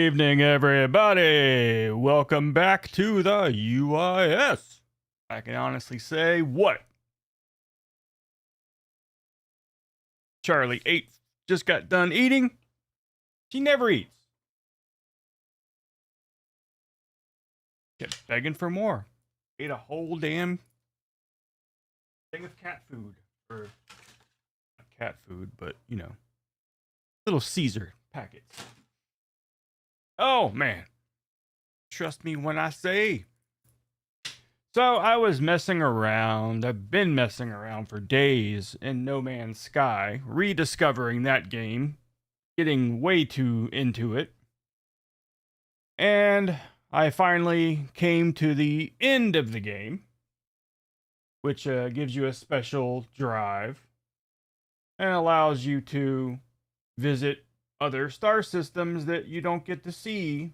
Evening, everybody. Welcome back to the UIS. I can honestly say what? Charlie just got done eating. She never eats. Kept begging for more. Ate a whole damn thing of cat food. Or not cat food, but you know, little Caesar packets. Oh man. Trust me when I say. So I was messing around. I've been messing around for days in No Man's Sky, rediscovering that game, getting way too into it. And I finally came to the end of the game, which gives you a special drive and allows you to visit other star systems that you don't get to see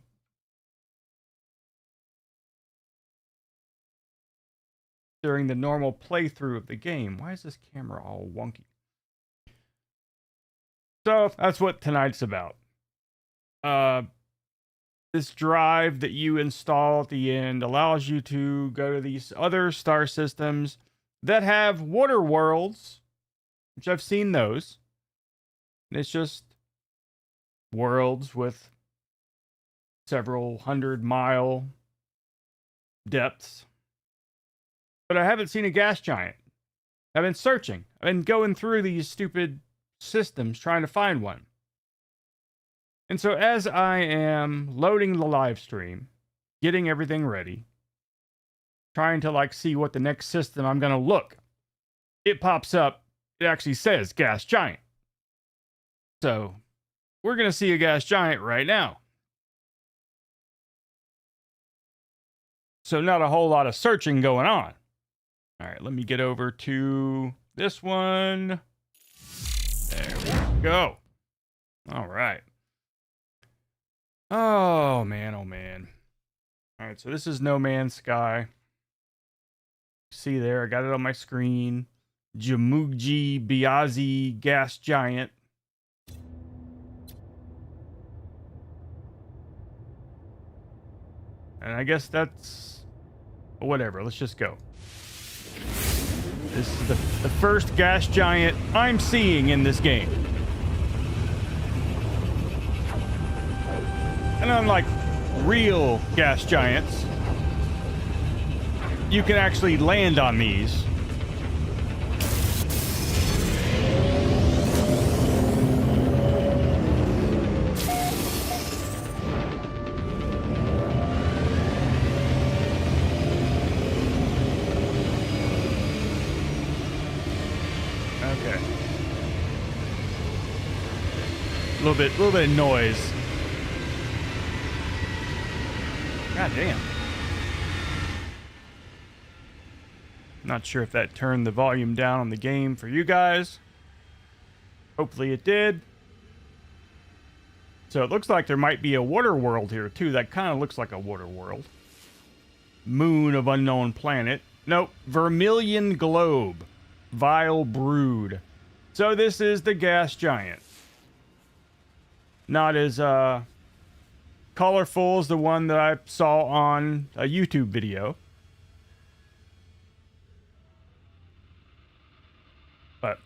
during the normal playthrough of the game. Why is this camera all wonky? So that's what tonight's about. This drive that you install at the end allows you to go to these other star systems that have water worlds, which I've seen those. And it's just worlds with several 100-mile depths. But I haven't seen a gas giant. I've been searching. I've been going through these stupid systems trying to find one. And so as I am loading the live stream, getting everything ready, trying to see what the next system I'm going to look, it pops up. It actually says gas giant. So we're going to see a gas giant right now. So not a whole lot of searching going on. All right, let me get over to this one. There we go. All right. Oh, man, oh, man. All right, so this is No Man's Sky. See there, I got it on my screen. Jamuji Biazi Gas Giant. And I guess that's whatever. Let's just go. This is the first gas giant I'm seeing in this game. And unlike real gas giants, you can actually land on these. Okay. A little bit of noise. God damn. Not sure if that turned the volume down on the game for you guys. Hopefully it did. So it looks like there might be a water world here too. That kind of looks like a water world. Moon of unknown planet. Nope. Vermilion globe. Vile brood. So this is the gas giant. Not as colorful as the one that I saw on a YouTube video. But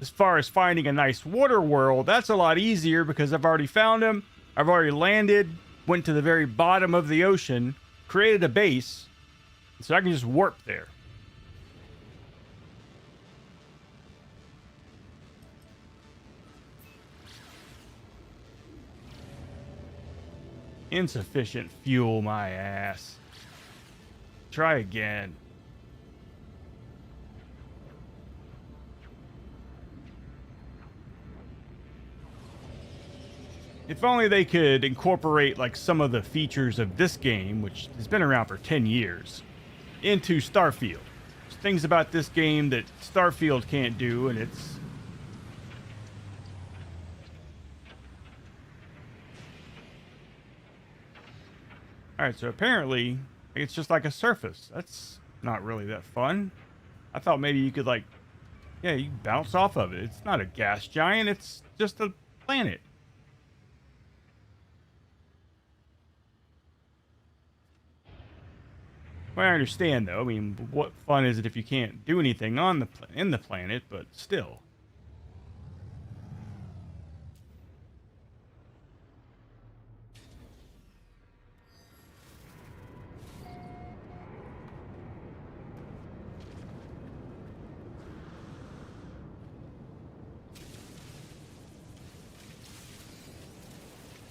as far as finding a nice water world, that's a lot easier because I've already found them. I've already landed, went to the very bottom of the ocean, created a base, so I can just warp there. Insufficient fuel, my ass. Try again. If only they could incorporate some of the features of this game, which has been around for 10 years, into Starfield. There's things about this game that Starfield can't do, and it's Alright, so apparently it's just like a surface. That's not really that fun. I thought maybe you could you bounce off of it. It's not a gas giant, it's just a planet. Well, I understand though. I mean, what fun is it if you can't do anything on the in the planet? But still.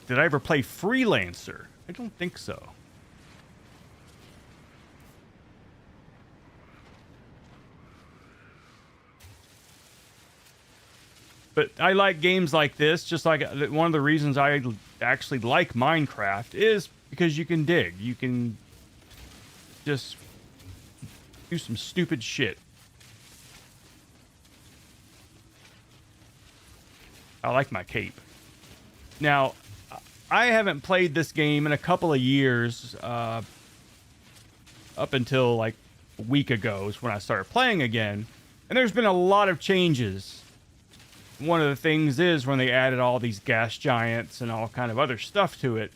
Did I ever play Freelancer? I don't think so. But I like games like this, just like one of the reasons I actually like Minecraft is because you can dig. You can just do some stupid shit. I like my cape. Now, I haven't played this game in a couple of years, up until like a week ago is when I started playing again. And there's been a lot of changes. One of the things is when they added all these gas giants and all kind of other stuff to it.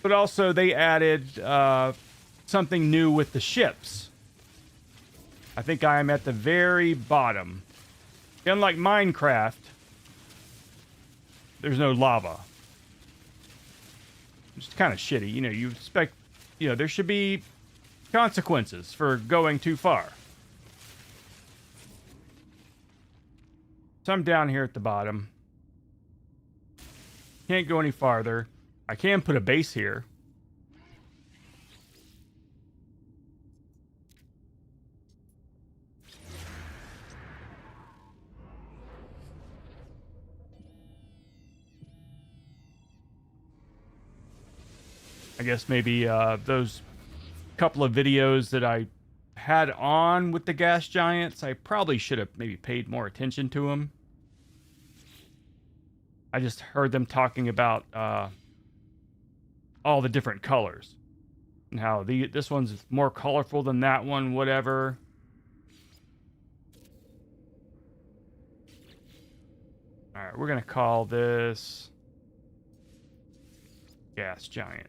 But also they added something new with the ships. I think I am at the very bottom. Unlike Minecraft, there's no lava. It's kind of shitty. You know, you expect, you know, there should be consequences for going too far. So I'm down here at the bottom. Can't go any farther. I can put a base here. I guess maybe those couple of videos that I had on with the gas giants, I probably should have maybe paid more attention to them. I just heard them talking about all the different colors and how this one's more colorful than that one, whatever. All right, we're gonna call this gas giant.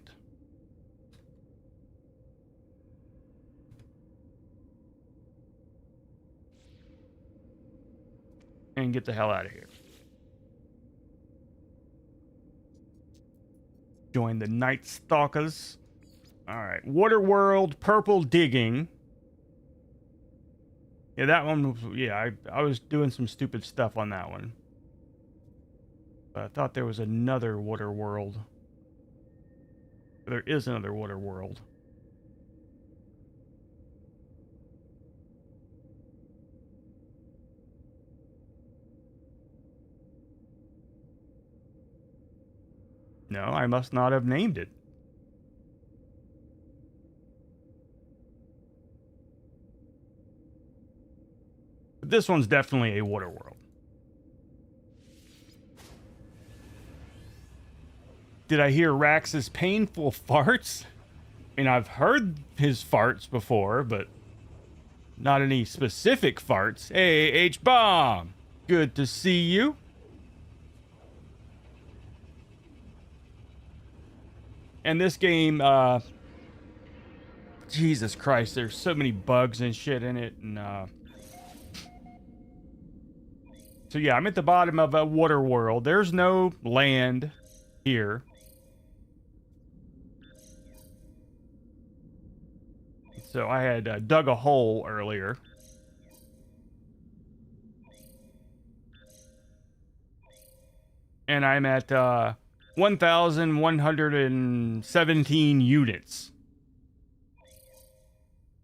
And get the hell out of here. Join the Night Stalkers. Alright. Waterworld, purple digging. Yeah, that one, yeah, I was doing some stupid stuff on that one. But I thought there was another Waterworld. There is another Waterworld. No, I must not have named it. But this one's definitely a water world. Did I hear Rax's painful farts? I mean, I've heard his farts before, but not any specific farts. Hey, H-Bomb! Good to see you. And this game, Jesus Christ, there's so many bugs and shit in it. And so yeah, I'm at the bottom of a water world. There's no land here. So I had dug a hole earlier. And I'm at 1,117 units.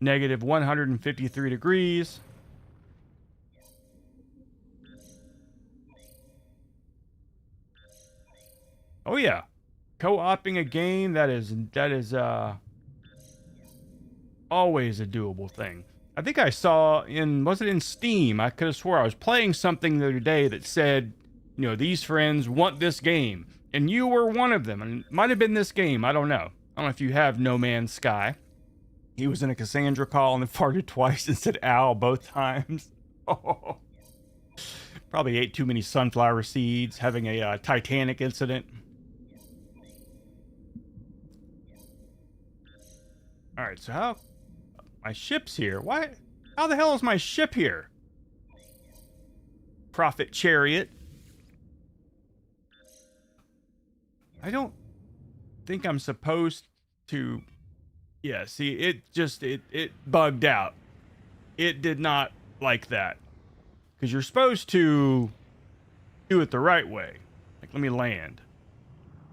Negative 153 degrees. Oh yeah. Co-oping a game, that is always a doable thing. I think I saw was it in Steam? I could have swore I was playing something the other day that said, you know, these friends want this game. And you were one of them. And it might have been this game. I don't know. I don't know if you have No Man's Sky. He was in a Cassandra call and then farted twice and said ow both times. Oh. Probably ate too many sunflower seeds, having a Titanic incident. All right, so how... My ship's here. Why? How the hell is my ship here? Prophet chariot. I don't think I'm supposed to... Yeah, see, it bugged out. It did not like that. Because you're supposed to do it the right way. Like, let me land.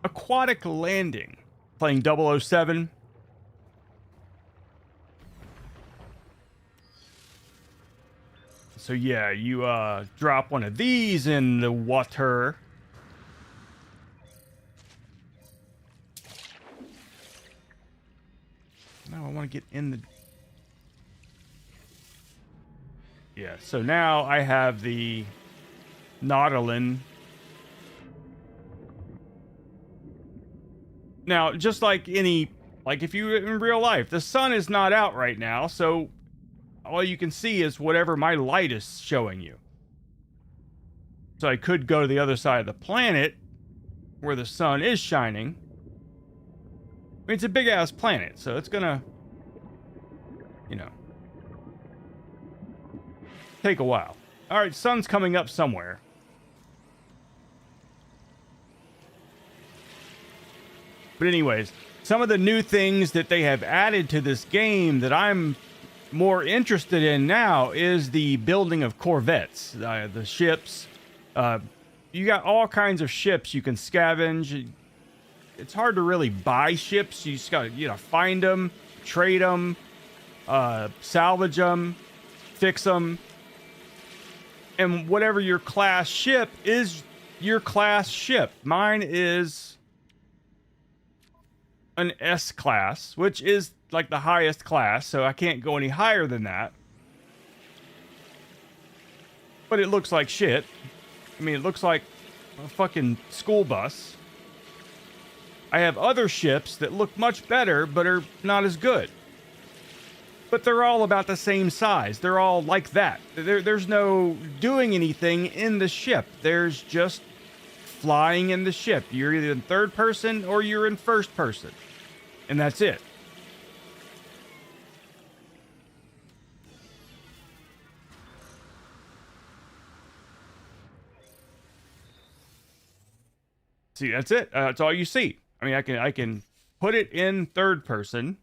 Aquatic landing. Playing 007. So yeah, you drop one of these in the water. No, I want to get in the... Yeah, so now I have the Nautilin. Now, just like any... Like if you in real life, the sun is not out right now, so all you can see is whatever my light is showing you. So I could go to the other side of the planet where the sun is shining. I mean, it's a big-ass planet, so it's gonna, you know, take a while. All right, sun's coming up somewhere. But anyways, some of the new things that they have added to this game that I'm more interested in now is the building of corvettes, the ships. You got all kinds of ships you can scavenge. It's hard to really buy ships. You just got to, you know, find them, trade them, salvage them, fix them. And whatever your class ship is, your class ship. Mine is an S class, which is like the highest class, so I can't go any higher than that. But it looks like shit. I mean, it looks like a fucking school bus. I have other ships that look much better, but are not as good. But they're all about the same size. They're all like that. There's no doing anything in the ship. There's just flying in the ship. You're either in third person or you're in first person. And that's it. See, that's it. That's all you see. I mean, I can put it in third person.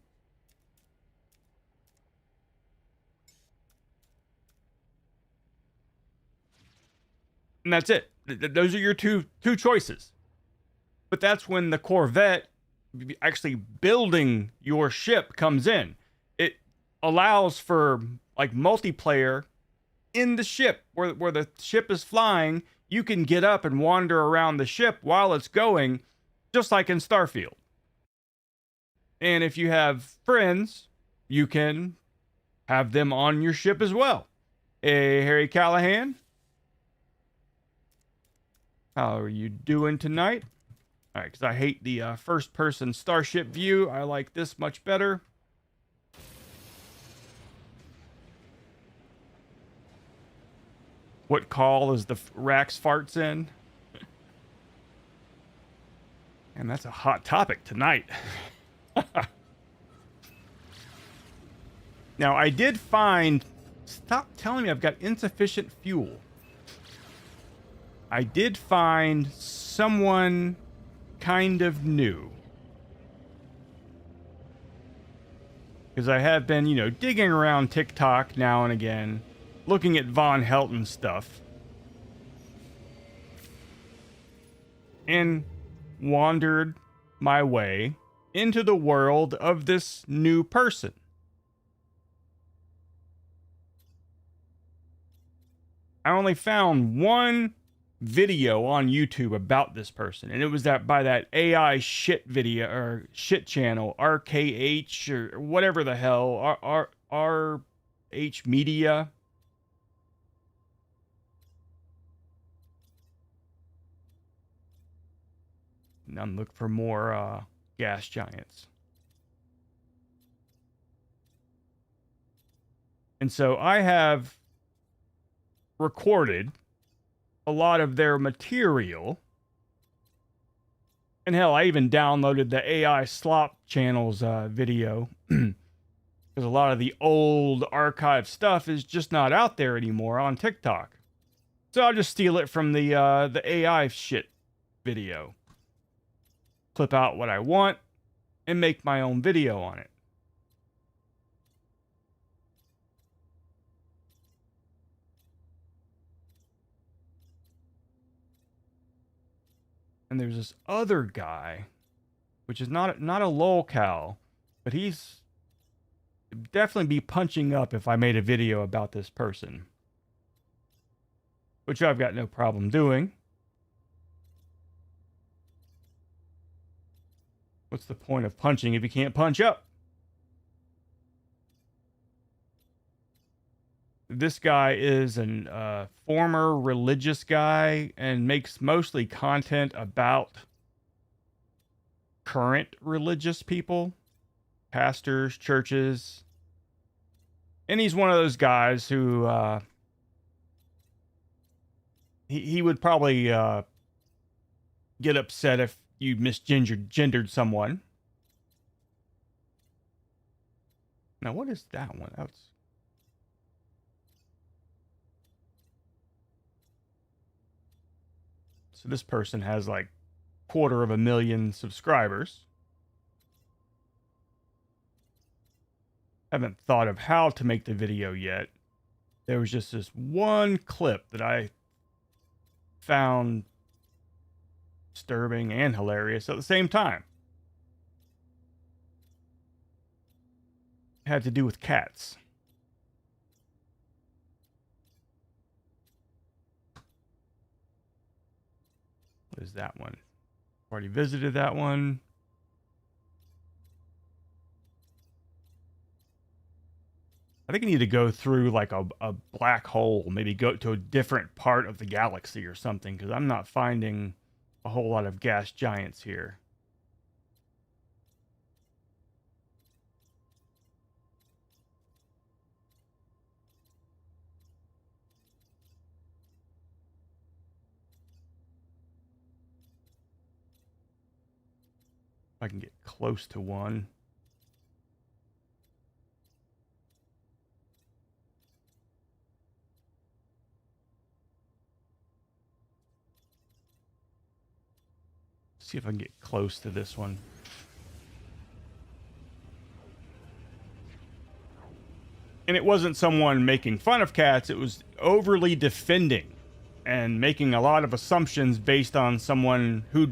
And that's it. Those are your two choices. But that's when the Corvette actually building your ship comes in. It allows for like multiplayer in the ship where the ship is flying. You can get up and wander around the ship while it's going, just like in Starfield. And if you have friends, you can have them on your ship as well. Hey, Harry Callahan. How are you doing tonight? All right, because I hate the first-person starship view. I like this much better. What call is the Rax farts in? And that's a hot topic tonight. Now, I did find... Stop telling me I've got insufficient fuel. I did find someone kind of new. Because I have been, you know, digging around TikTok now and again, looking at Von Helton stuff. And wandered my way into the world of this new person. I only found one video on YouTube about this person, and it was that by that AI shit video or shit channel, RKH or whatever the hell, RH Media. And I'm looking for more gas giants. And so I have recorded a lot of their material. And hell, I even downloaded the AI Slop channel's video. Because a lot of the old archive stuff is just not out there anymore on TikTok. So I'll just steal it from the AI shit video. Clip out what I want and make my own video on it. And there's this other guy, which is not a lolcow, but he's definitely be punching up if I made a video about this person, which I've got no problem doing. What's the point of punching if you can't punch up? This guy is an former religious guy and makes mostly content about current religious people, pastors, churches. And he's one of those guys who he would probably get upset if you misgendered someone. Now, what is that one? That's... So this person has like 250,000 subscribers. Haven't thought of how to make the video yet. There was just this one clip that I found disturbing and hilarious at the same time. It had to do with cats. What is that one? Already visited that one. I think I need to go through like a black hole, maybe go to a different part of the galaxy or something, because I'm not finding a whole lot of gas giants here. If I can get close to one. See if I can get close to this one. And it wasn't someone making fun of cats, it was overly defending and making a lot of assumptions based on someone who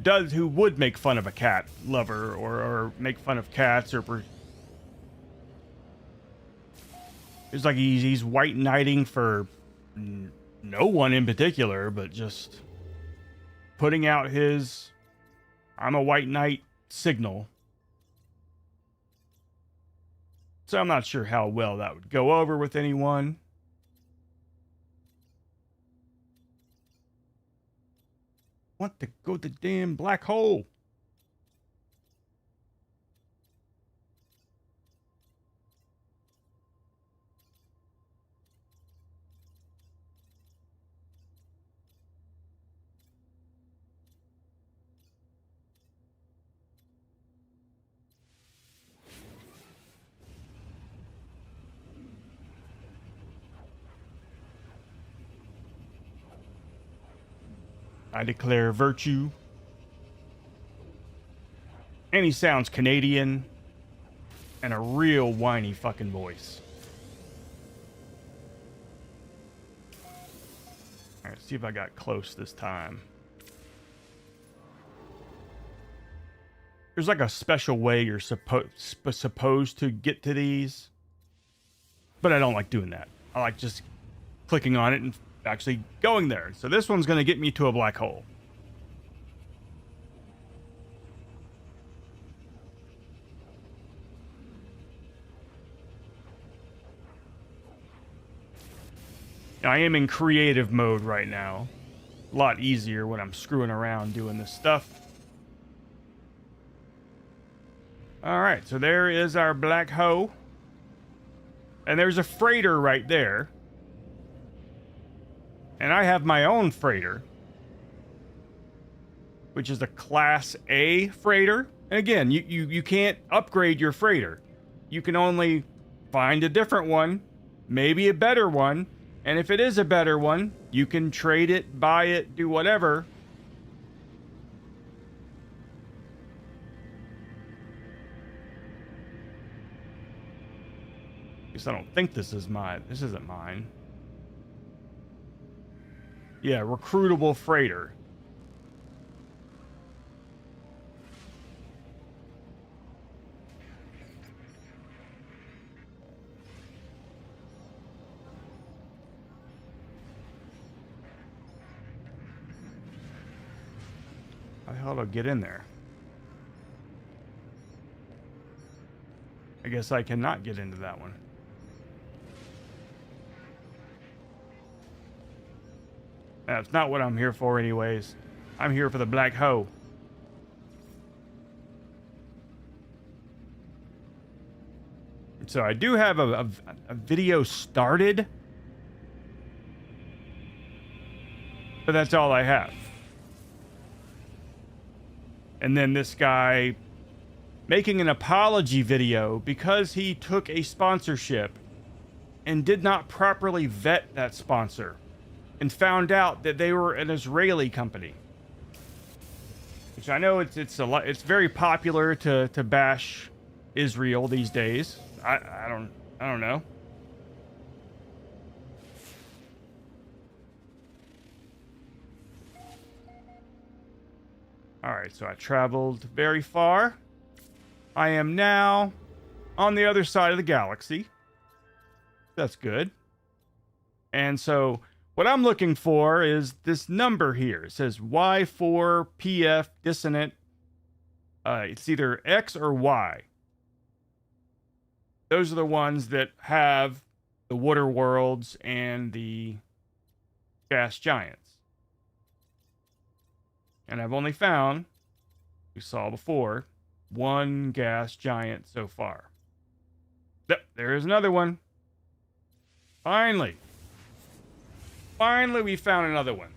would make fun of a cat lover or make fun of cats or it's like he's white knighting for no one in particular, but just putting out his I'm a white knight signal. So I'm not sure how well that would go over with anyone. Want to go to the damn black hole. I declare virtue. And he sounds Canadian and a real whiny fucking voice. Alright, see if I got close this time. There's like a special way you're supposed to get to these. But I don't like doing that. I like just clicking on it and actually going there. So this one's going to get me to a black hole. I am in creative mode right now. A lot easier when I'm screwing around doing this stuff. Alright, so there is our black hole. And there's a freighter right there. And I have my own freighter, which is a Class A freighter. And again, you can't upgrade your freighter. You can only find a different one, maybe a better one. And if it is a better one, you can trade it, buy it, do whatever. Guess I don't think this is mine. This isn't mine. Yeah, recruitable freighter. How the hell do I get in there? I guess I cannot get into that one. That's not what I'm here for anyways. I'm here for the black hole. So I do have a video started, but that's all I have. And then this guy making an apology video because he took a sponsorship and did not properly vet that sponsor and found out that they were an Israeli company. Which I know it's a lot. It's very popular to bash Israel these days. I don't know. All right, so I traveled very far. I am now on the other side of the galaxy. That's good. And so what I'm looking for is this number here. It says Y4PF dissonant. It's either X or Y. Those are the ones that have the water worlds and the gas giants. And I've only found, we saw before, one gas giant so far. Yep, there is another one. Finally. Finally, we found another one.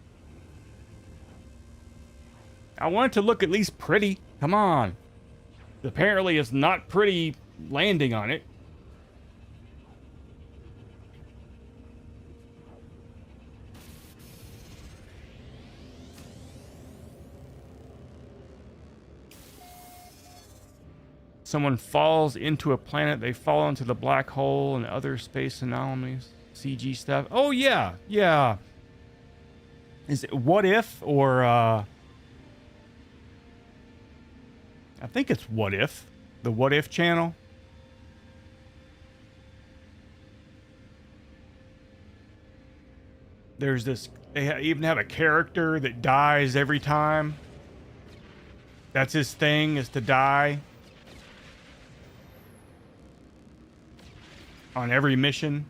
I want it to look at least pretty. Come on. Apparently, it's not pretty landing on it. Someone falls into a planet, they fall into the black hole and other space anomalies. CG stuff. Oh, yeah. Yeah. Is it What If or, I think it's What If. The What If channel. There's this, they even have a character that dies every time. That's his thing, is to die. On every mission.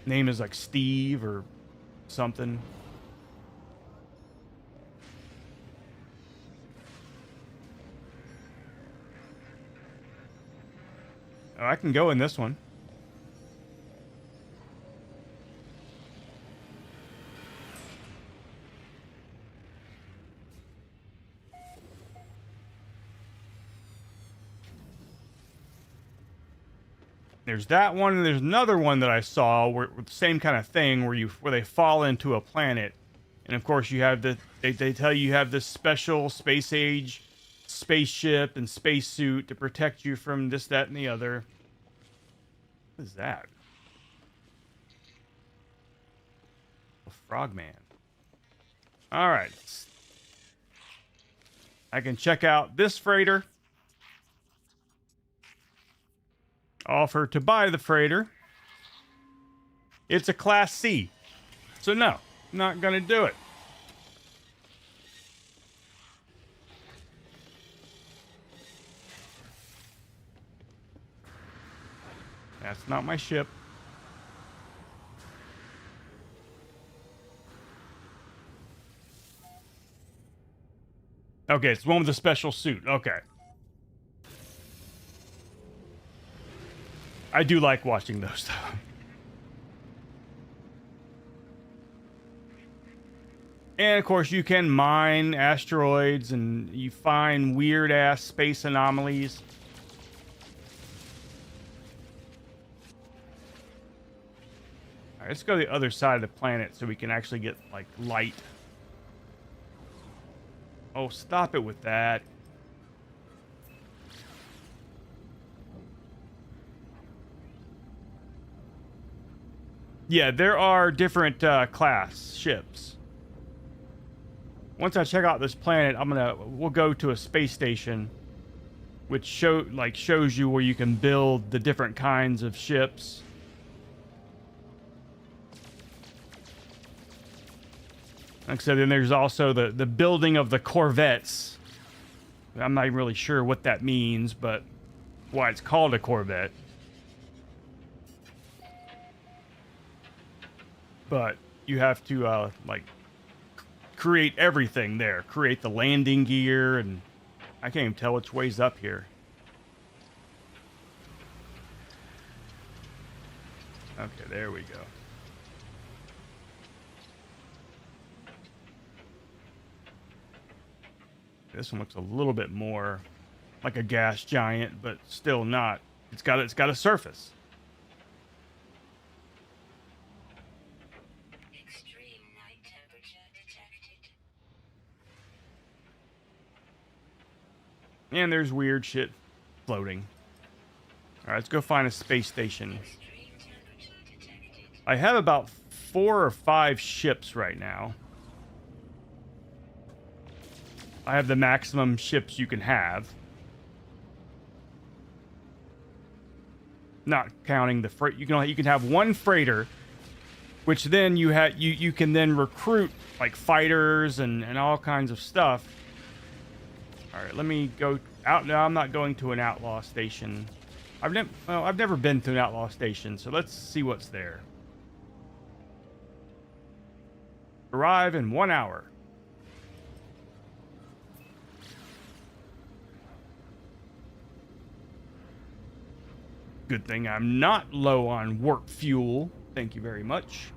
Name is like Steve or something. Oh, I can go in this one. There's that one, and there's another one that I saw where with the same kind of thing where they fall into a planet, and of course you have they tell you have this special space age spaceship and spacesuit to protect you from this, that, and the other. What is that? A frogman. All right, I can check out this freighter. Offer to buy the freighter. It's a Class C. So no, not going to do it. That's not my ship. Okay, it's the one with the special suit. Okay. I do like watching those, though. And of course, you can mine asteroids and you find weird ass space anomalies. All right, let's go to the other side of the planet so we can actually get like light. Oh, stop it with that. Yeah, there are different class ships. Once I check out this planet, we'll go to a space station, which shows you where you can build the different kinds of ships. Like I said, then there's also the building of the corvettes. I'm not even really sure what that means, but why it's called a corvette. But you have to create everything there. Create the landing gear, and I can't even tell which way's up here. Okay, there we go. This one looks a little bit more like a gas giant, but still not. It's got a surface. Extreme night temperature detected. And there's weird shit floating. All right, let's go find a space station. Extreme temperature detected. I have about 4 or 5 ships right now. I have the maximum ships you can have. Not counting the freight. You can have one freighter, which then you can then recruit like fighters and all kinds of stuff. All right, let me go out. No, I'm not going to an outlaw station. I've never been to an outlaw station, so let's see what's there. Arrive in 1 hour. Good thing I'm not low on warp fuel. Thank you very much.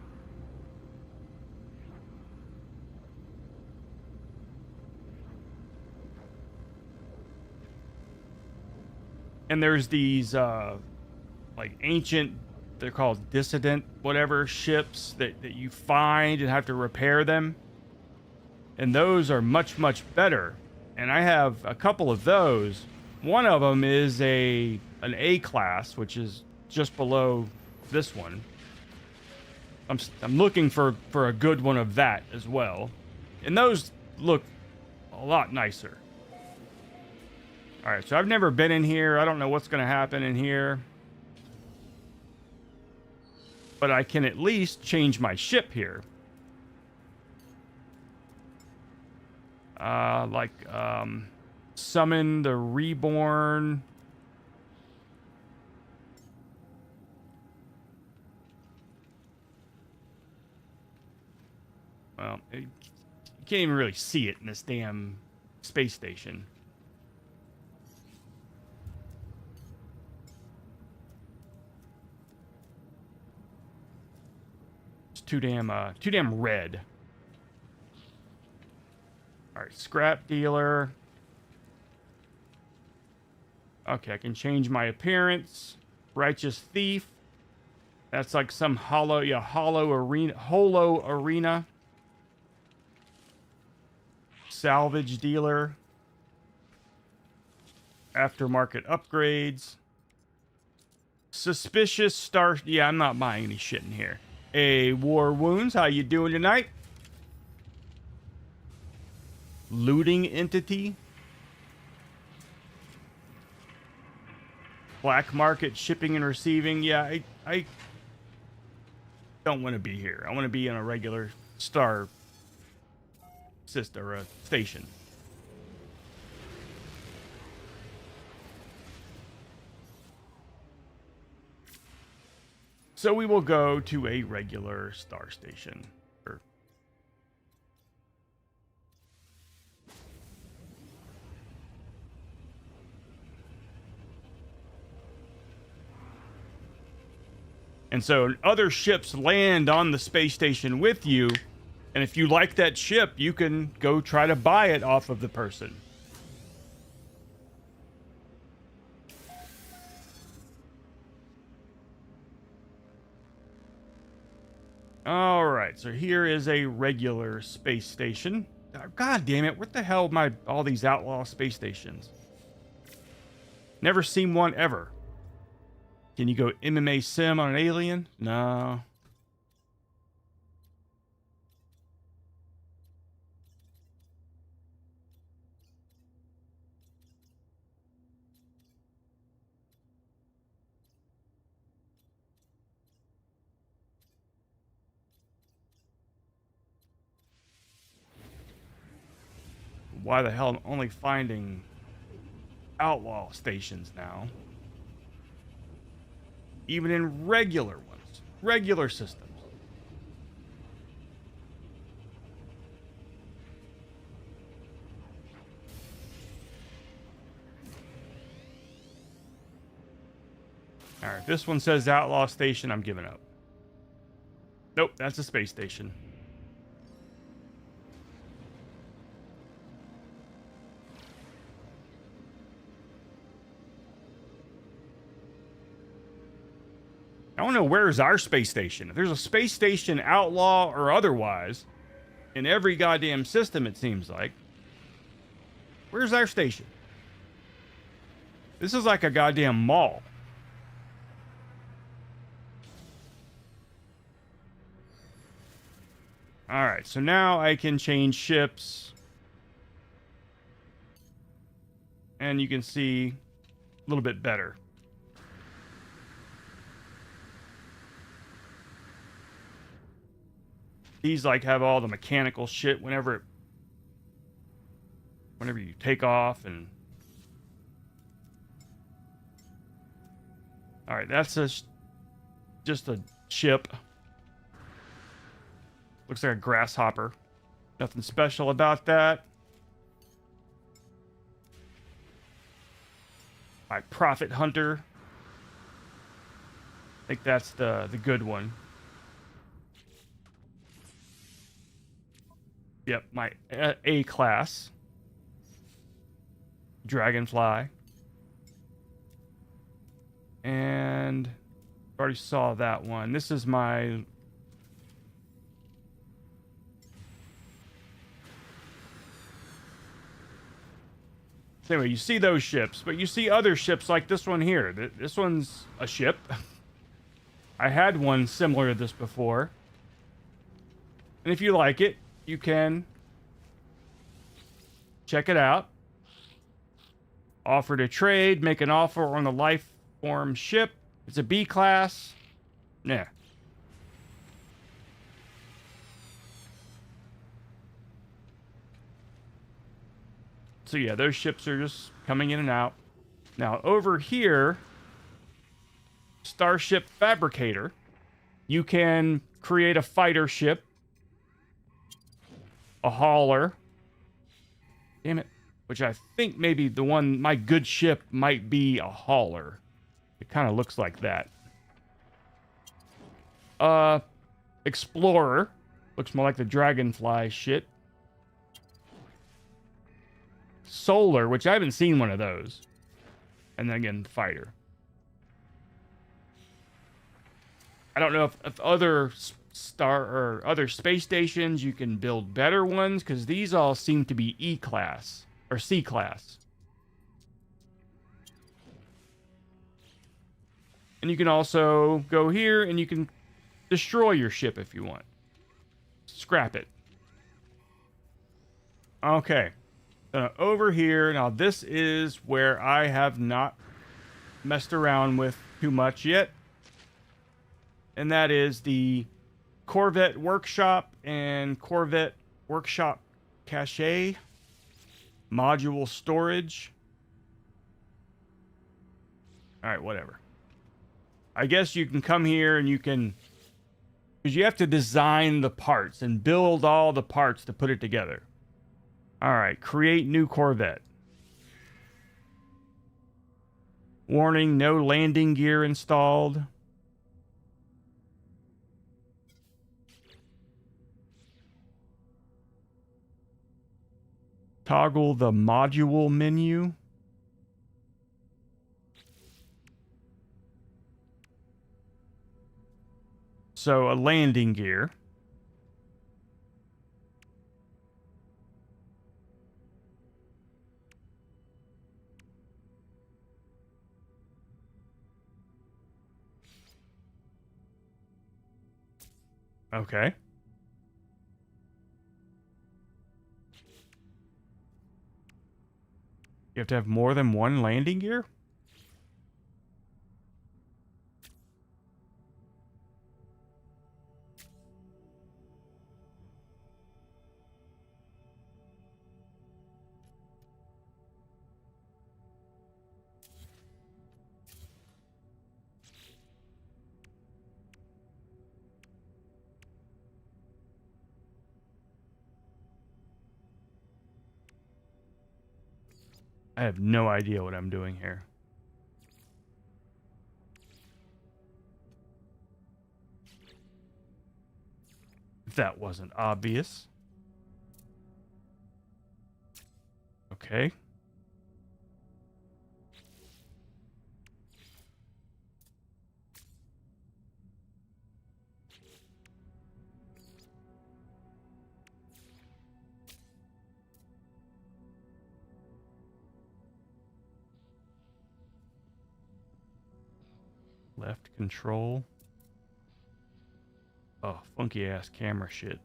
And there's these like ancient, they're called dissident whatever ships that you find and have to repair them. And those are much better. And I have a couple of those. One of them is an A class, which is just below this one. I'm looking for a good one of that as well. And those look a lot nicer. All right, so I've never been in here. I don't know what's going to happen in here. But I can at least change my ship here. Summon the Reborn. Well, you can't even really see it in this damn space station. It's too damn red. All right, scrap dealer. Okay, I can change my appearance. Righteous thief. That's like some holo arena. Salvage dealer. Aftermarket upgrades. Suspicious star. Yeah, I'm not buying any shit in here. Hey, War Wounds, how you doing tonight? Looting entity. Black market shipping and receiving. Yeah, I don't want to be here. I want to be in a regular star system or a station. So we will go to a regular star station. And so other ships land on the space station with you, And if you like that ship, you can go try to buy it off of the person. All right, so here is a regular space station. God damn it, what the hell am I all these outlaw space stations? Never seen one ever. Can you go MMA sim on an alien? No. Why the hell am I only finding outlaw stations now? Even in regular ones, regular systems. All right, this one says outlaw station. I'm giving up. Nope, that's a space station. I don't know, where's our space station? If there's a space station, outlaw or otherwise, in every goddamn system, it seems like. Where's our station? This is like a goddamn mall. Alright, so now I can change ships. And you can see a little bit better. These like have all the mechanical shit whenever you take off. And all right, that's just a ship. Looks like a grasshopper. Nothing special about that. My Prophet Hunter. I think that's the good one. Yep, my A class. Dragonfly. And already saw that one. This is my... So anyway, you see those ships, but you see other ships like this one here. This one's a ship. I had one similar to this before. And if you like it, you can check it out. Offer to trade, make an offer on the life form ship. It's a B class. Nah. So yeah, those ships are just coming in and out. Now over here, Starship Fabricator, you can create a fighter ship, a hauler. Damn it. Which I think maybe the one, my good ship might be a hauler. It kind of looks like that. Explorer. Looks more like the Dragonfly shit. Solar, which I haven't seen one of those. And then again, fighter. I don't know if other star or other space stations you can build better ones, because these all seem to be E class or C class. And you can also go here and you can destroy your ship if you want. Scrap it. Okay. Over here, now this is where I have not messed around with too much yet. And that is the Corvette Workshop and Corvette Workshop Cache module storage. All right, whatever. I guess you can come here and you can, because you have to design the parts and build all the parts to put it together. All right, create new Corvette. Warning, no landing gear installed. Toggle the module menu. So a landing gear. Okay. You have to have more than one landing gear? I have no idea what I'm doing here. If that wasn't obvious. Okay. Left control. Oh, funky ass camera shit.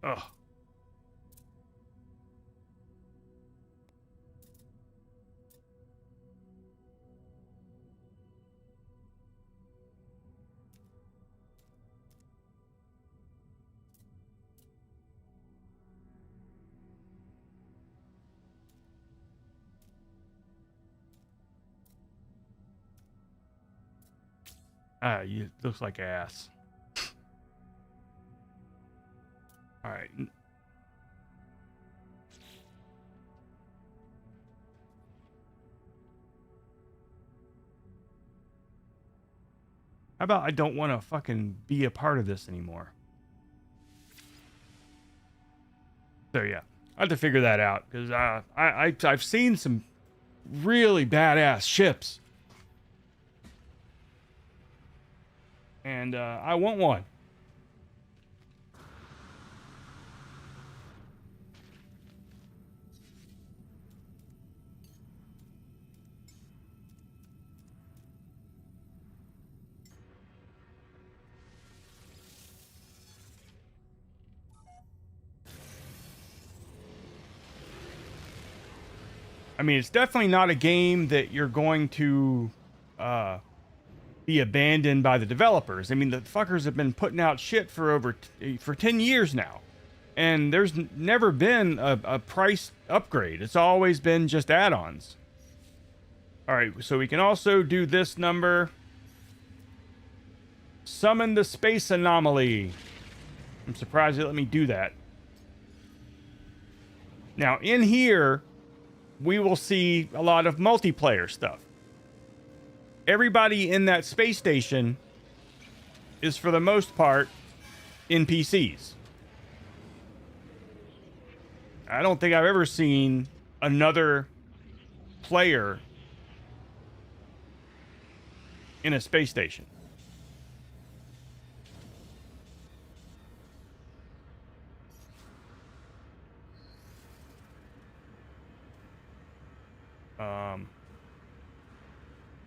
Oh. Ah, you looks like ass. All right. How about I don't want to fucking be a part of this anymore? So yeah, I have to figure that out because I've seen some really badass ships, and I want one. I mean, it's definitely not a game that you're going to be abandoned by the developers. I mean, the fuckers have been putting out shit for for 10 years now. And there's never been a price upgrade. It's always been just add-ons. All right, so we can also do this number. Summon the space anomaly. I'm surprised they let me do that. Now, in here, we will see a lot of multiplayer stuff. Everybody in that space station is, for the most part, NPCs. I don't think I've ever seen another player in a space station.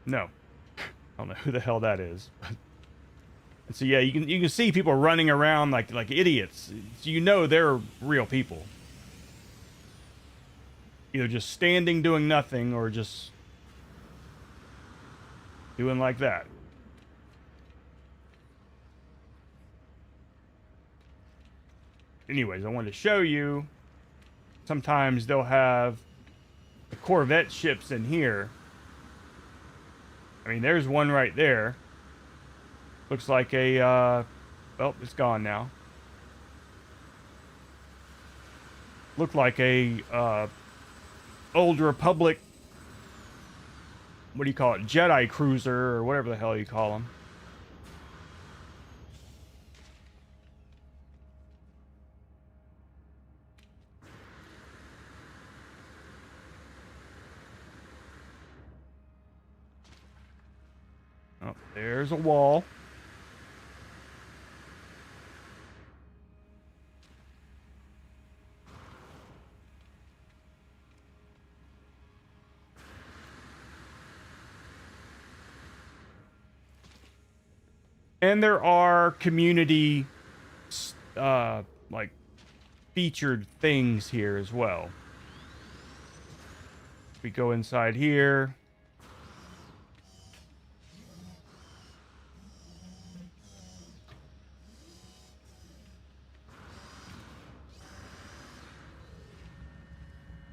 No. I don't know who the hell that is. And so yeah, you can see people running around like idiots. So you know they're real people. Either just standing doing nothing or just doing like that. Anyways, I wanted to show you. Sometimes they'll have the Corvette ships in here. I mean, there's one right there. Looks like a Well, it's gone now. Looked like a old Republic, what do you call it, Jedi cruiser or whatever the hell you call them. Oh, there's a wall. And there are community, like, featured things here as well. We go inside here.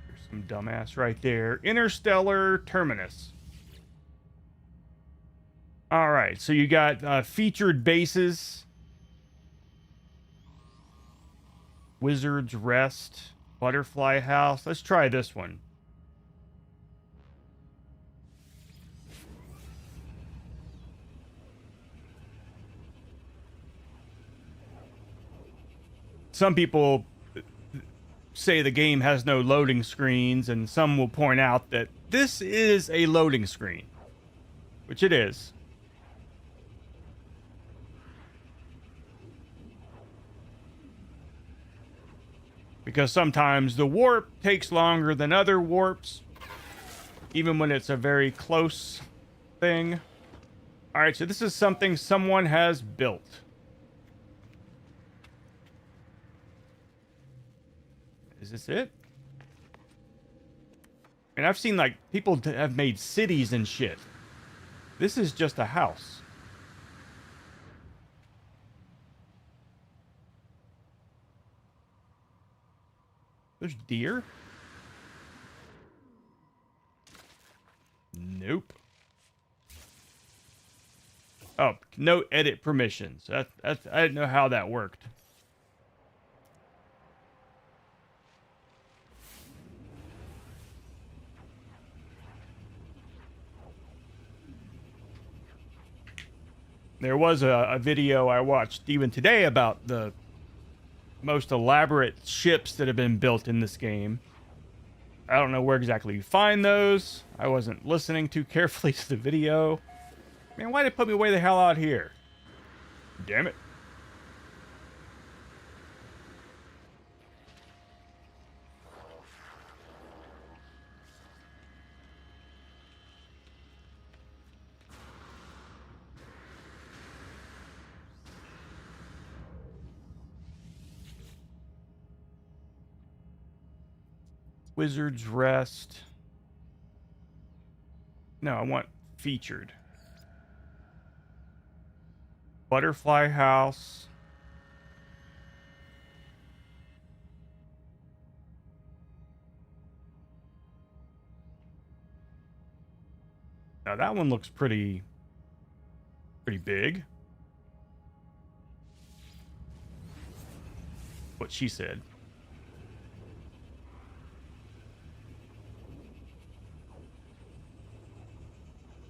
There's some dumbass right there. Interstellar Terminus. All right, so you got featured bases. Wizard's Rest. Butterfly House. Let's try this one. Some people say the game has no loading screens, and some will point out that this is a loading screen, which it is. Because sometimes the warp takes longer than other warps, even when it's a very close thing. All right, so this is something someone has built. Is this it? And I've seen, like, people have made cities and shit. This is just a house. There's deer? Nope. Oh, no edit permissions. I didn't know how that worked. There was a video I watched even today about the most elaborate ships that have been built in this game. I don't know where exactly you find those. I wasn't listening too carefully to the video. Man, why did it put me way the hell out here? Damn it. Wizard's Rest. No, I want featured. Butterfly House. Now that one looks pretty big. What she said.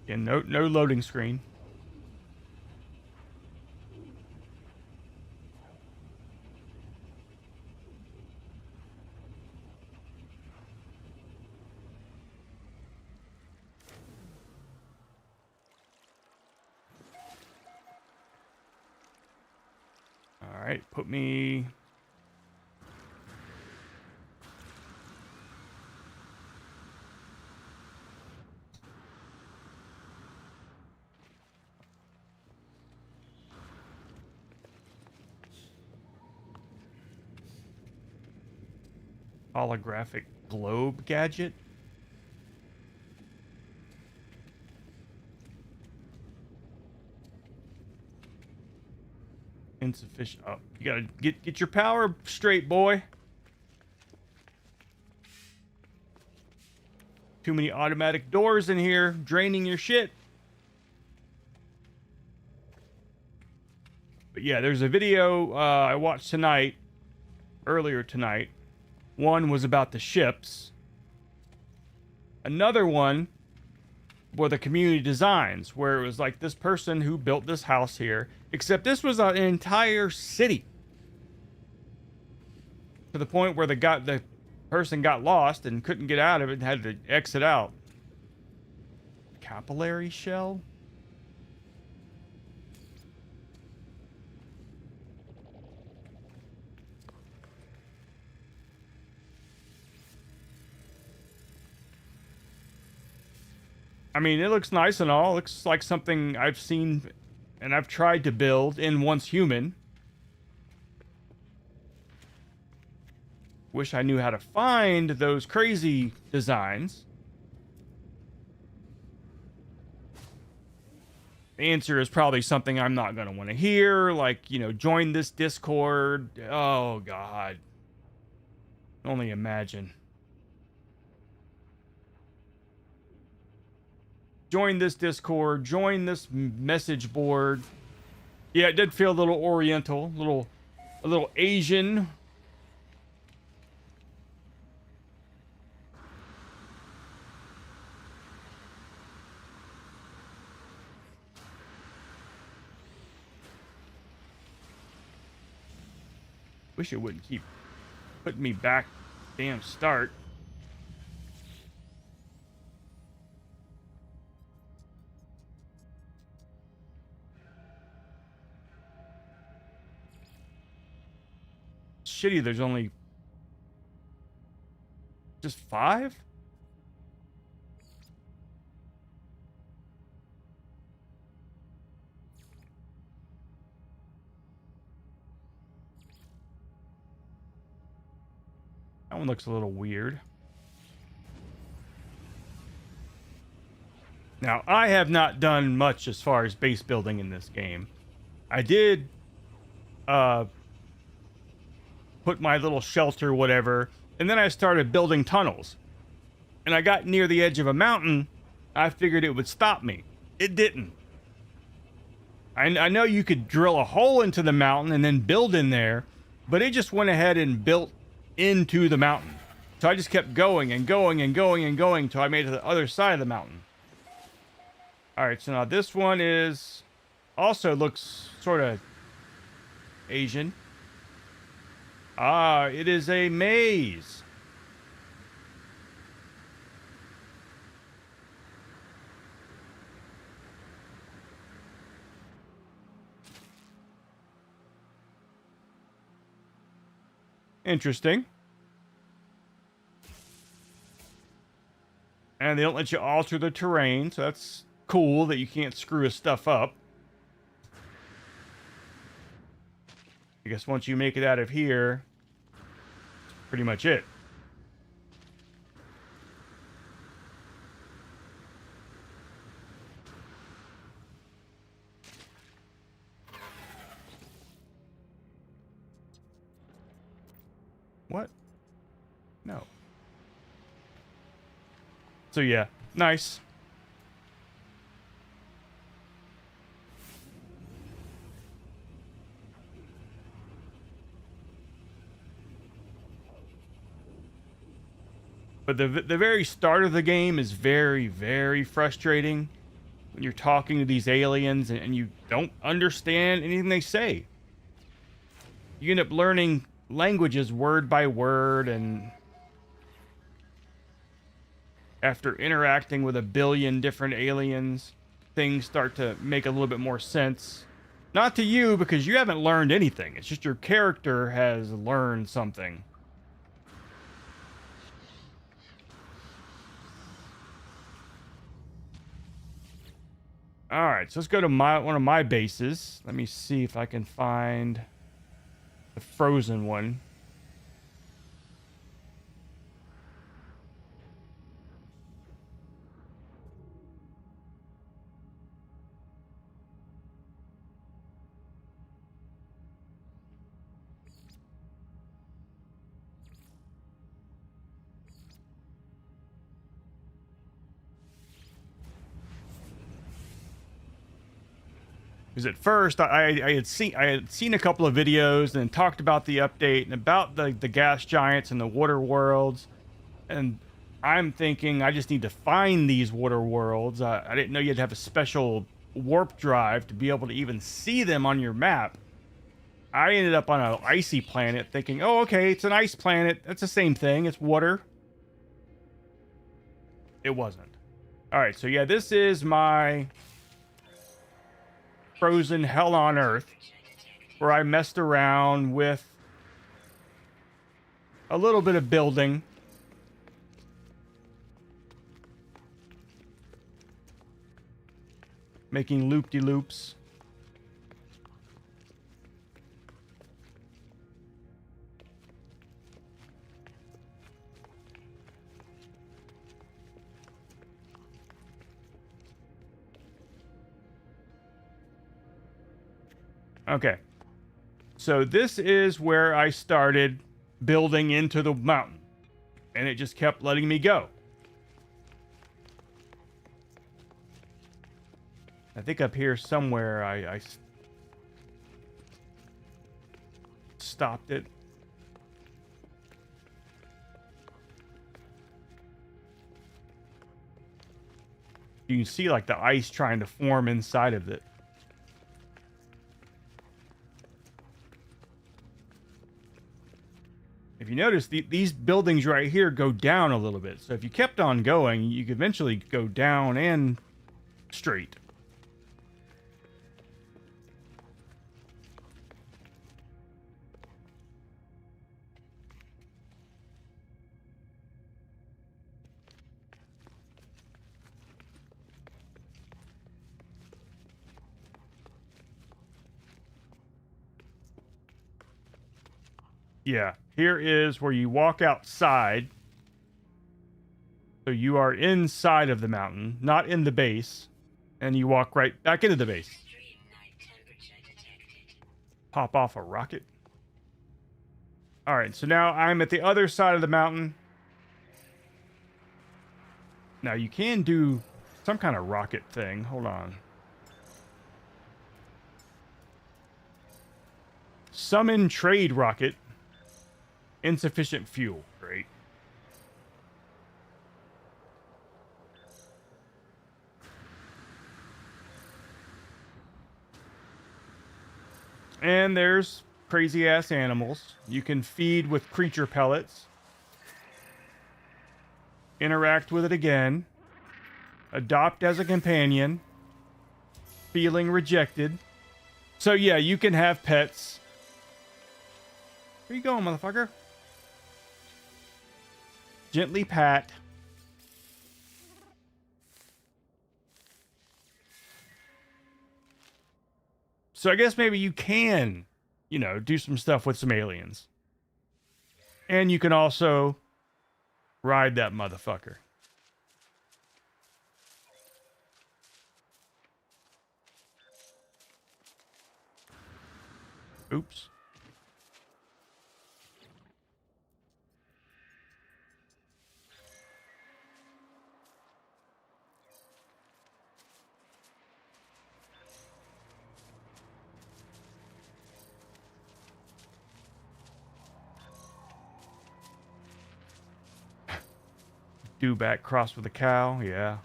And no loading screen. All right, put me. Holographic globe gadget. Insufficient. Oh, you gotta get your power straight, boy. Too many automatic doors in here, draining your shit. But yeah, there's a video I watched tonight, earlier tonight. One was about the ships. Another one were the community designs, where it was like this person who built this house here, except this was an entire city. To the point where the person got lost and couldn't get out of it and had to exit out. Capillary shell? I mean, it looks nice and all. It looks like something I've seen and I've tried to build in Once Human. Wish I knew how to find those crazy designs. The answer is probably something I'm not going to want to hear, like, you know, join this Discord. Oh, God. Only imagine. Join this Discord, join this message board. Yeah, it did feel a little oriental, a little Asian. Wish it wouldn't keep putting me back. Damn start. Shitty, there's only just 5? That one looks a little weird. Now, I have not done much as far as base building in this game. I did put my little shelter, whatever, and then I started building tunnels. And I got near the edge of a mountain. I figured it would stop me. It didn't. I know you could drill a hole into the mountain and then build in there, but it just went ahead and built into the mountain. So I just kept going and going and going and going till I made it to the other side of the mountain. Alright, so now this one is also looks sort of Asian. Ah, it is a maze. Interesting. And they don't let you alter the terrain, so that's cool that you can't screw his stuff up. I guess once you make it out of here, that's pretty much it. What? No. So yeah, nice. But the very start of the game is very, very frustrating when you're talking to these aliens and you don't understand anything they say. You end up learning languages word by word, and after interacting with a billion different aliens, things start to make a little bit more sense. Not to you, because you haven't learned anything. It's just your character has learned something. Alright, so let's go to one of my bases. Let me see if I can find the frozen one. Because at first I had seen a couple of videos and talked about the update and about the gas giants and the water worlds, and I'm thinking I just need to find these water worlds. I didn't know you'd have a special warp drive to be able to even see them on your map. I ended up on an icy planet thinking, oh, okay, it's an ice planet. That's the same thing. It's water. It wasn't. All right, so yeah, this is my frozen hell on earth where I messed around with a little bit of building. Making loop-de-loops. Okay. So this is where I started building into the mountain. And it just kept letting me go. I think up here somewhere I stopped it. You can see like the ice trying to form inside of it. If you notice, these buildings right here go down a little bit. So if you kept on going, you could eventually go down and straight. Yeah, here is where you walk outside. So you are inside of the mountain, not in the base. And you walk right back into the base. Extreme night temperature detected. Pop off a rocket. Alright, so now I'm at the other side of the mountain. Now you can do some kind of rocket thing. Hold on. Summon trade rocket. Insufficient fuel. Great. And there's crazy ass animals. You can feed with creature pellets. Interact with it again. Adopt as a companion. Feeling rejected. So yeah, you can have pets. Where you going, motherfucker? Gently pat. So I guess maybe you can, you know, do some stuff with some aliens. And you can also ride that motherfucker. Oops. Dewback crossed with a cow, yeah.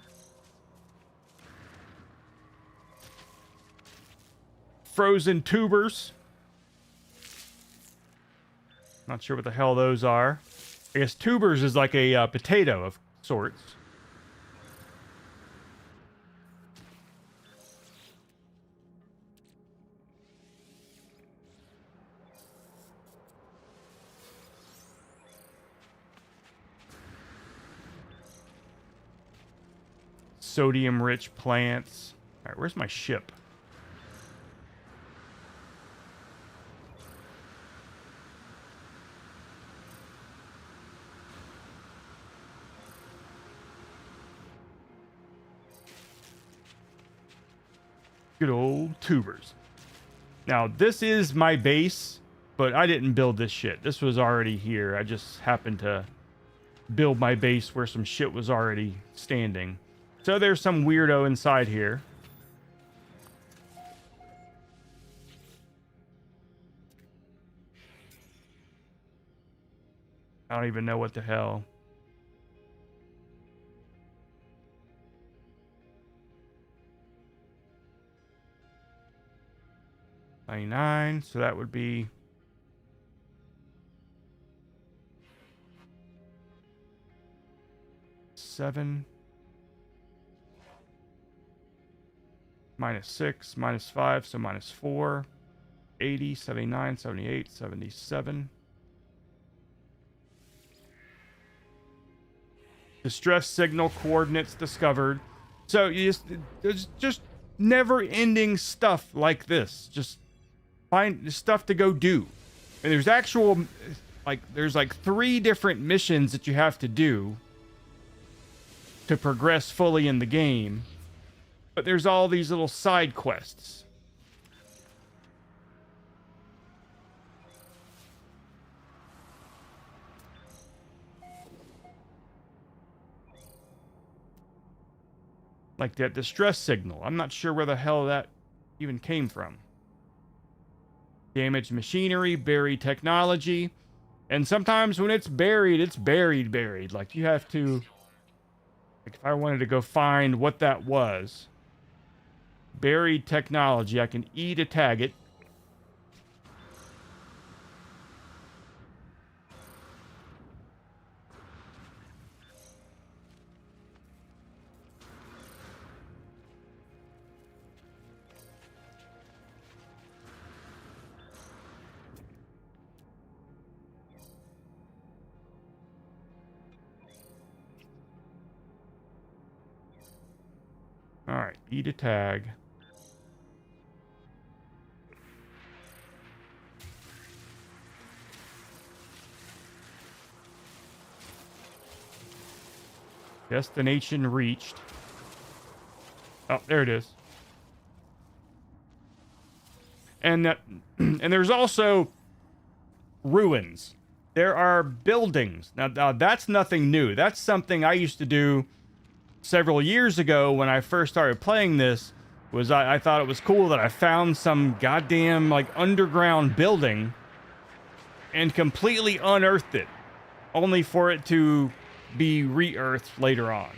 Frozen tubers. Not sure what the hell those are. I guess tubers is like a potato of sorts. Sodium-rich plants. All right, where's my ship? Good old tubers. Now, this is my base, but I didn't build this shit. This was already here. I just happened to build my base where some shit was already standing. So there's some weirdo inside here. I don't even know what the hell. $99, so that would be $7 minus 6 minus 5, so minus 4. 80, 79, 78, 77. Distress signal coordinates discovered. So there's just never-ending stuff like this. Just find stuff to go do. And there's there's like 3 different missions that you have to do to progress fully in the game. But there's all these little side quests. Like that distress signal. I'm not sure where the hell that even came from. Damaged machinery, buried technology. And sometimes when it's buried, it's buried. Like you have to... Like if I wanted to go find what that was. Buried technology. I can E to tag it. Alright, E to tag. Destination reached. Oh, there it is. And that, and there's also ruins. There are buildings. Now that's nothing new. That's something I used to do several years ago when I first started playing this. Was I thought it was cool that I found some goddamn like underground building and completely unearthed it, only for it to be re-earthed later on.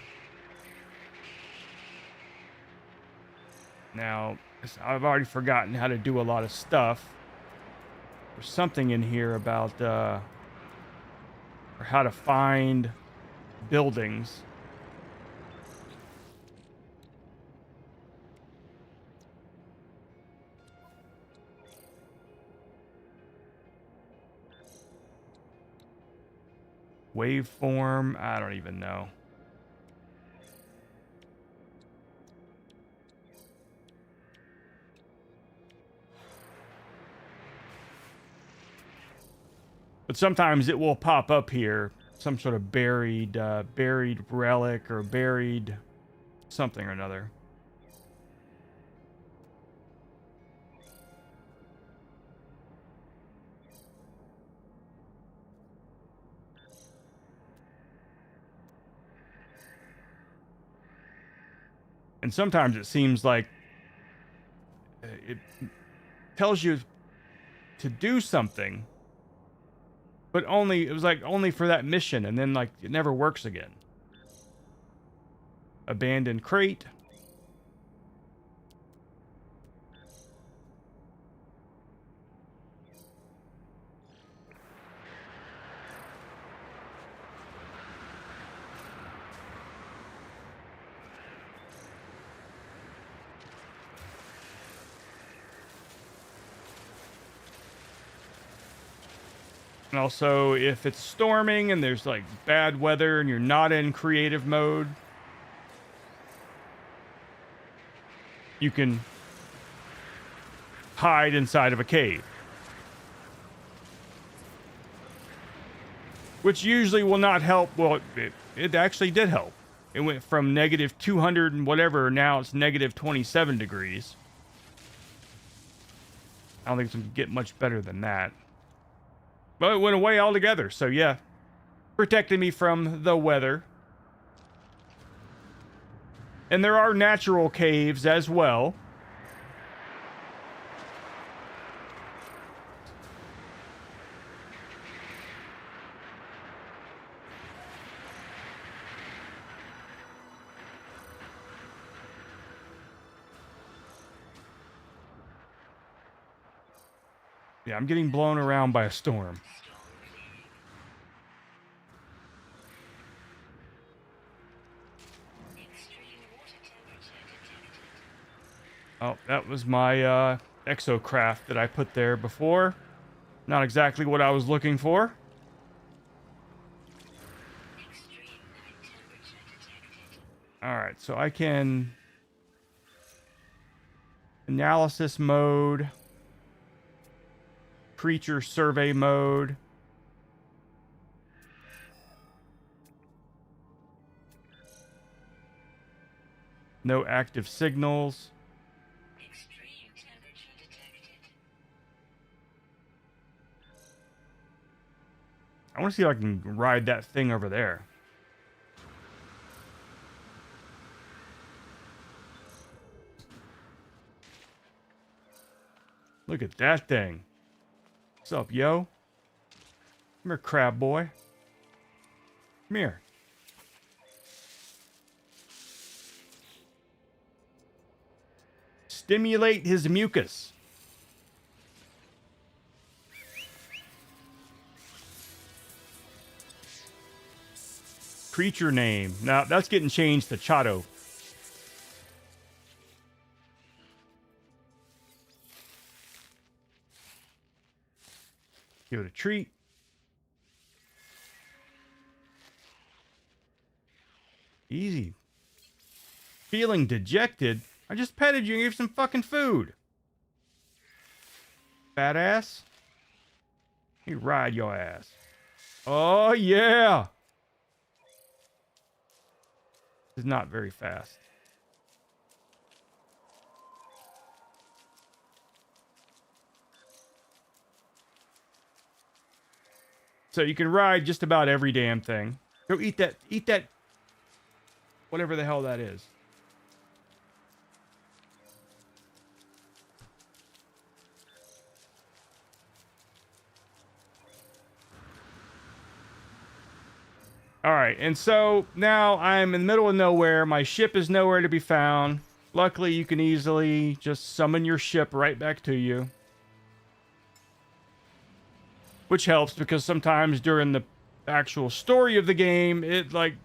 Now, I've already forgotten how to do a lot of stuff. There's something in here about or how to find buildings. Waveform, I don't even know. But sometimes it will pop up here, some sort of buried relic or buried something or another. And sometimes it seems like it tells you to do something, but it was like only for that mission, and then like it never works again. Abandoned crate. And also, if it's storming and there's like bad weather and you're not in creative mode, you can hide inside of a cave. Which usually will not help. Well, it actually did help. It went from negative 200 and whatever, now it's negative 27 degrees. I don't think it's going to get much better than that. But it went away altogether, so yeah. Protected me from the weather. And there are natural caves as well. Yeah, I'm getting blown around by a storm. Extreme water temperature detected. Oh, that was my exocraft that I put there before. Not exactly what I was looking for. Extreme night temperature detected. Alright, so I can... Analysis mode. Creature survey mode. No active signals. Extreme temperature detected. I want to see if I can ride that thing over there. Look at that thing. What's up, yo? Come here, crab boy. Come here. Stimulate his mucus. Creature name. Now, that's getting changed to Chato. Give it a treat. Easy. Feeling dejected? I just petted you and gave some fucking food. Badass. Let me ride your ass. Oh, yeah. This is not very fast. So you can ride just about every damn thing. Go eat that, whatever the hell that is. All right, and so now I'm in the middle of nowhere. My ship is nowhere to be found. Luckily, you can easily just summon your ship right back to you. Which helps because sometimes during the actual story of the game, it like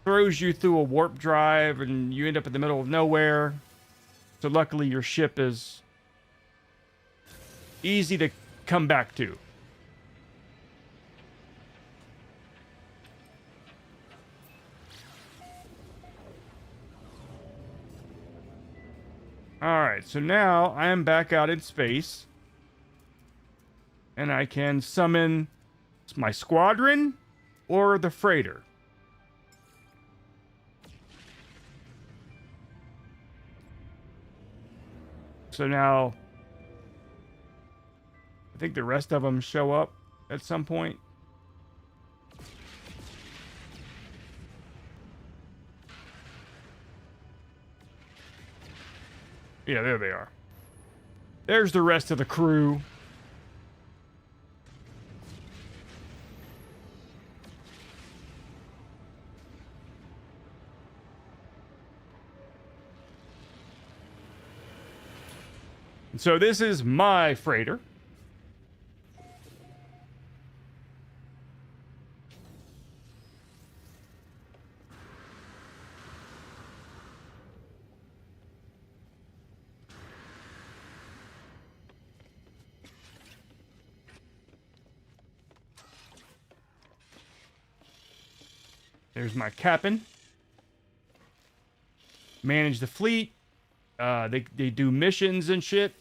throws you through a warp drive and you end up in the middle of nowhere. So luckily your ship is easy to come back to. Alright, so now I am back out in space. And I can summon my squadron or the freighter. So now, I think the rest of them show up at some point. Yeah, there they are. There's the rest of the crew. So this is my freighter. There's my captain. Manage the fleet. They do missions and shit.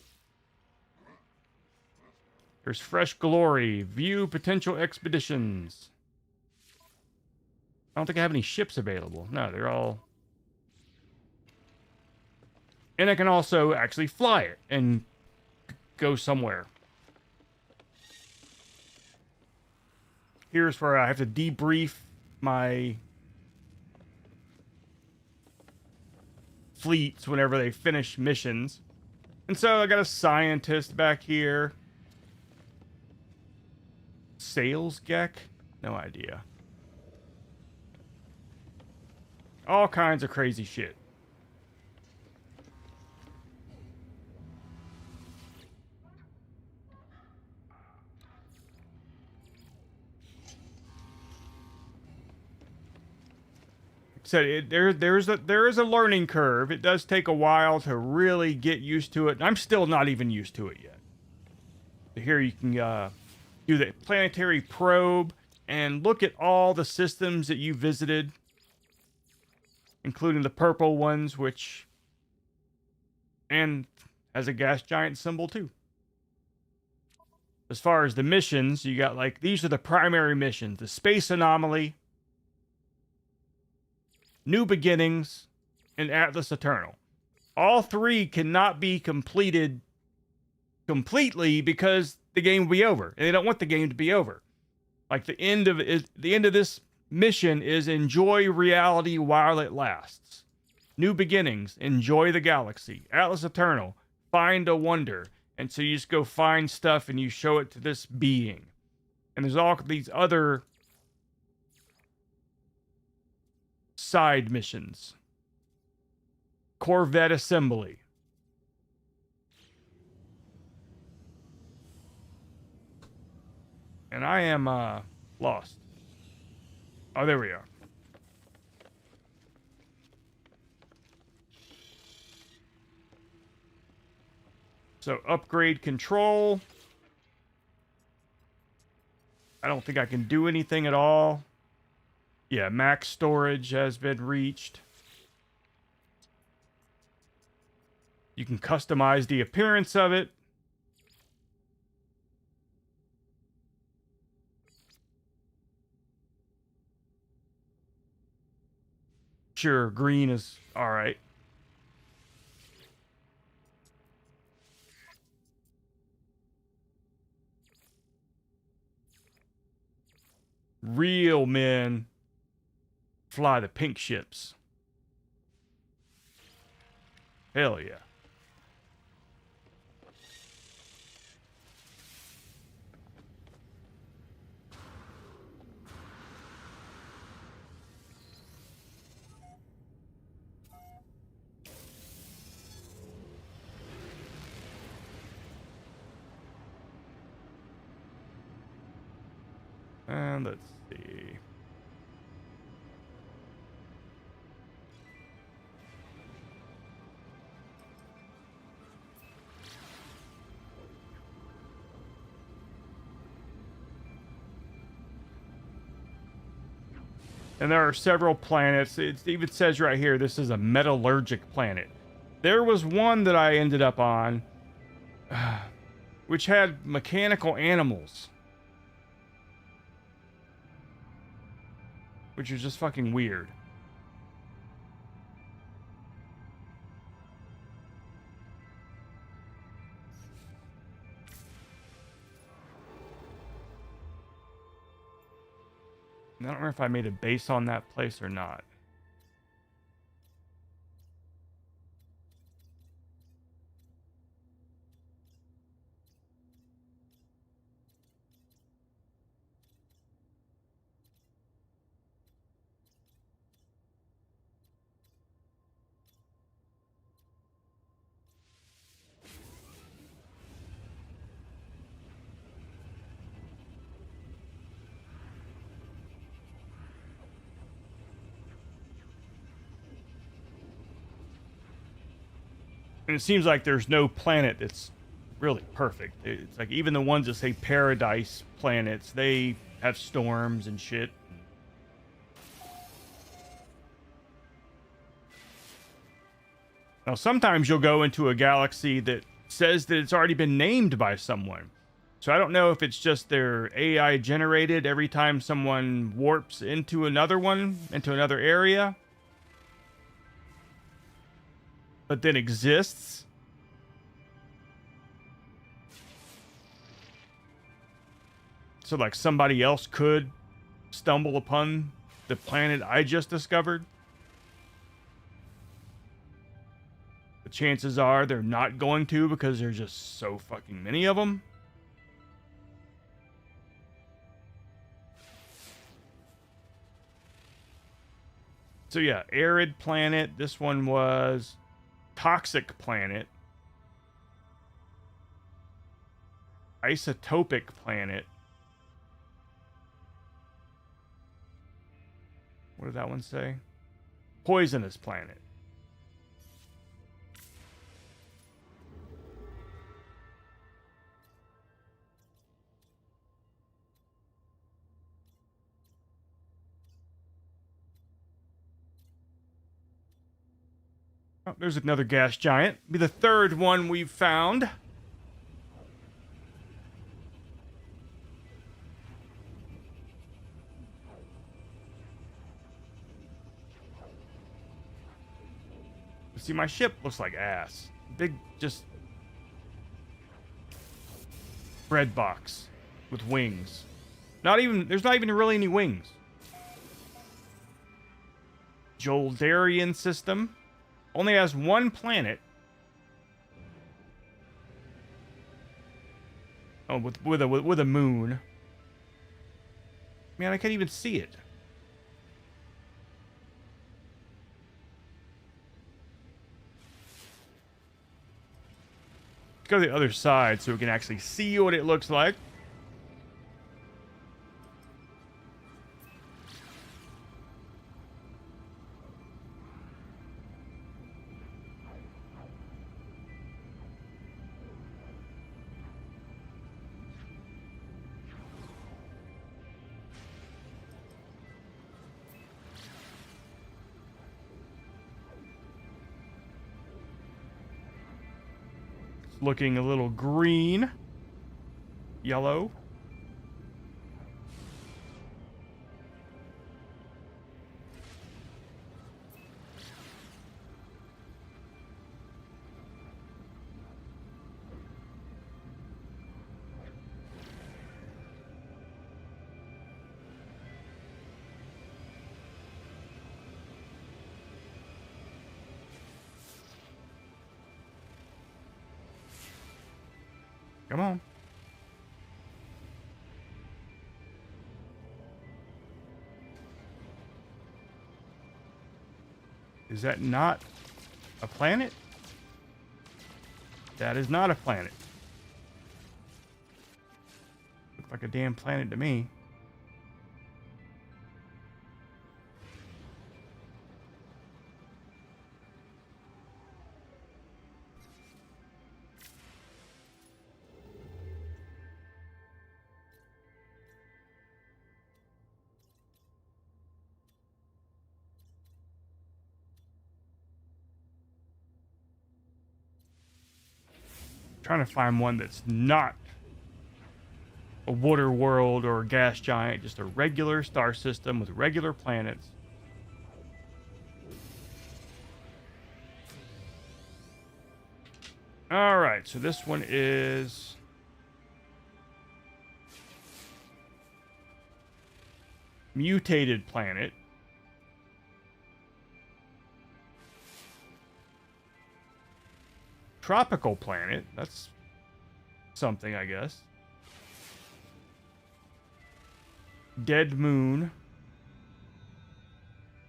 There's fresh glory. View potential expeditions. I don't think I have any ships available. No, they're all... And I can also actually fly it and go somewhere. Here's where I have to debrief my fleets whenever they finish missions. And so I got a scientist back here. Sales Gek? No idea. All kinds of crazy shit. So there is a learning curve. It does take a while to really get used to it. I'm still not even used to it yet. So here you can do the planetary probe and look at all the systems that you visited, including the purple ones, and has a gas giant symbol too. As far as the missions, you got like, these are the primary missions: the Space Anomaly, New Beginnings, and Atlas Eternal. All three cannot be completed completely because the game will be over, and they don't want the game to be over. Like the end of this mission is enjoy reality while it lasts. New Beginnings, enjoy the galaxy. Atlas Eternal, find a wonder. And so you just go find stuff and you show it to this being. And there's all these other side missions. Corvette assembly. And I am lost. Oh, there we are. So upgrade control. I don't think I can do anything at all. Yeah, max storage has been reached. You can customize the appearance of it. Sure, green is all right. Real men fly the pink ships. Hell yeah. And let's see. And there are several planets. It even says right here, this is a metallurgic planet. There was one that I ended up on, which had mechanical animals. Which is just fucking weird. I don't remember if I made a base on that place or not. And it seems like there's no planet that's really perfect. It's like even the ones that say paradise planets, they have storms and shit. Now, sometimes you'll go into a galaxy that says that it's already been named by someone. So I don't know if it's just their AI generated every time someone warps into another one, into another area, but then exists. So like somebody else could stumble upon the planet I just discovered. The chances are they're not going to because there's just so fucking many of them. So yeah, arid planet. This one was toxic planet. Isotopic planet. What did that one say? poisonous planet. Oh, there's another gas giant. Be the third one we've found. See, my ship looks like ass. Big, just bread box with wings. There's not even really any wings. Joldarian system. Only has one planet. Oh, with a moon. Man, I can't even see it. Let's go to the other side so we can actually see what it looks like. Looking a little green, yellow. Come on. Is that not a planet? That is not a planet. Looks like a damn planet to me. Trying to find one that's not a water world or a gas giant, just a regular star system with regular planets. All right, so this one is mutated planet. Tropical planet. That's something, I guess. Dead moon.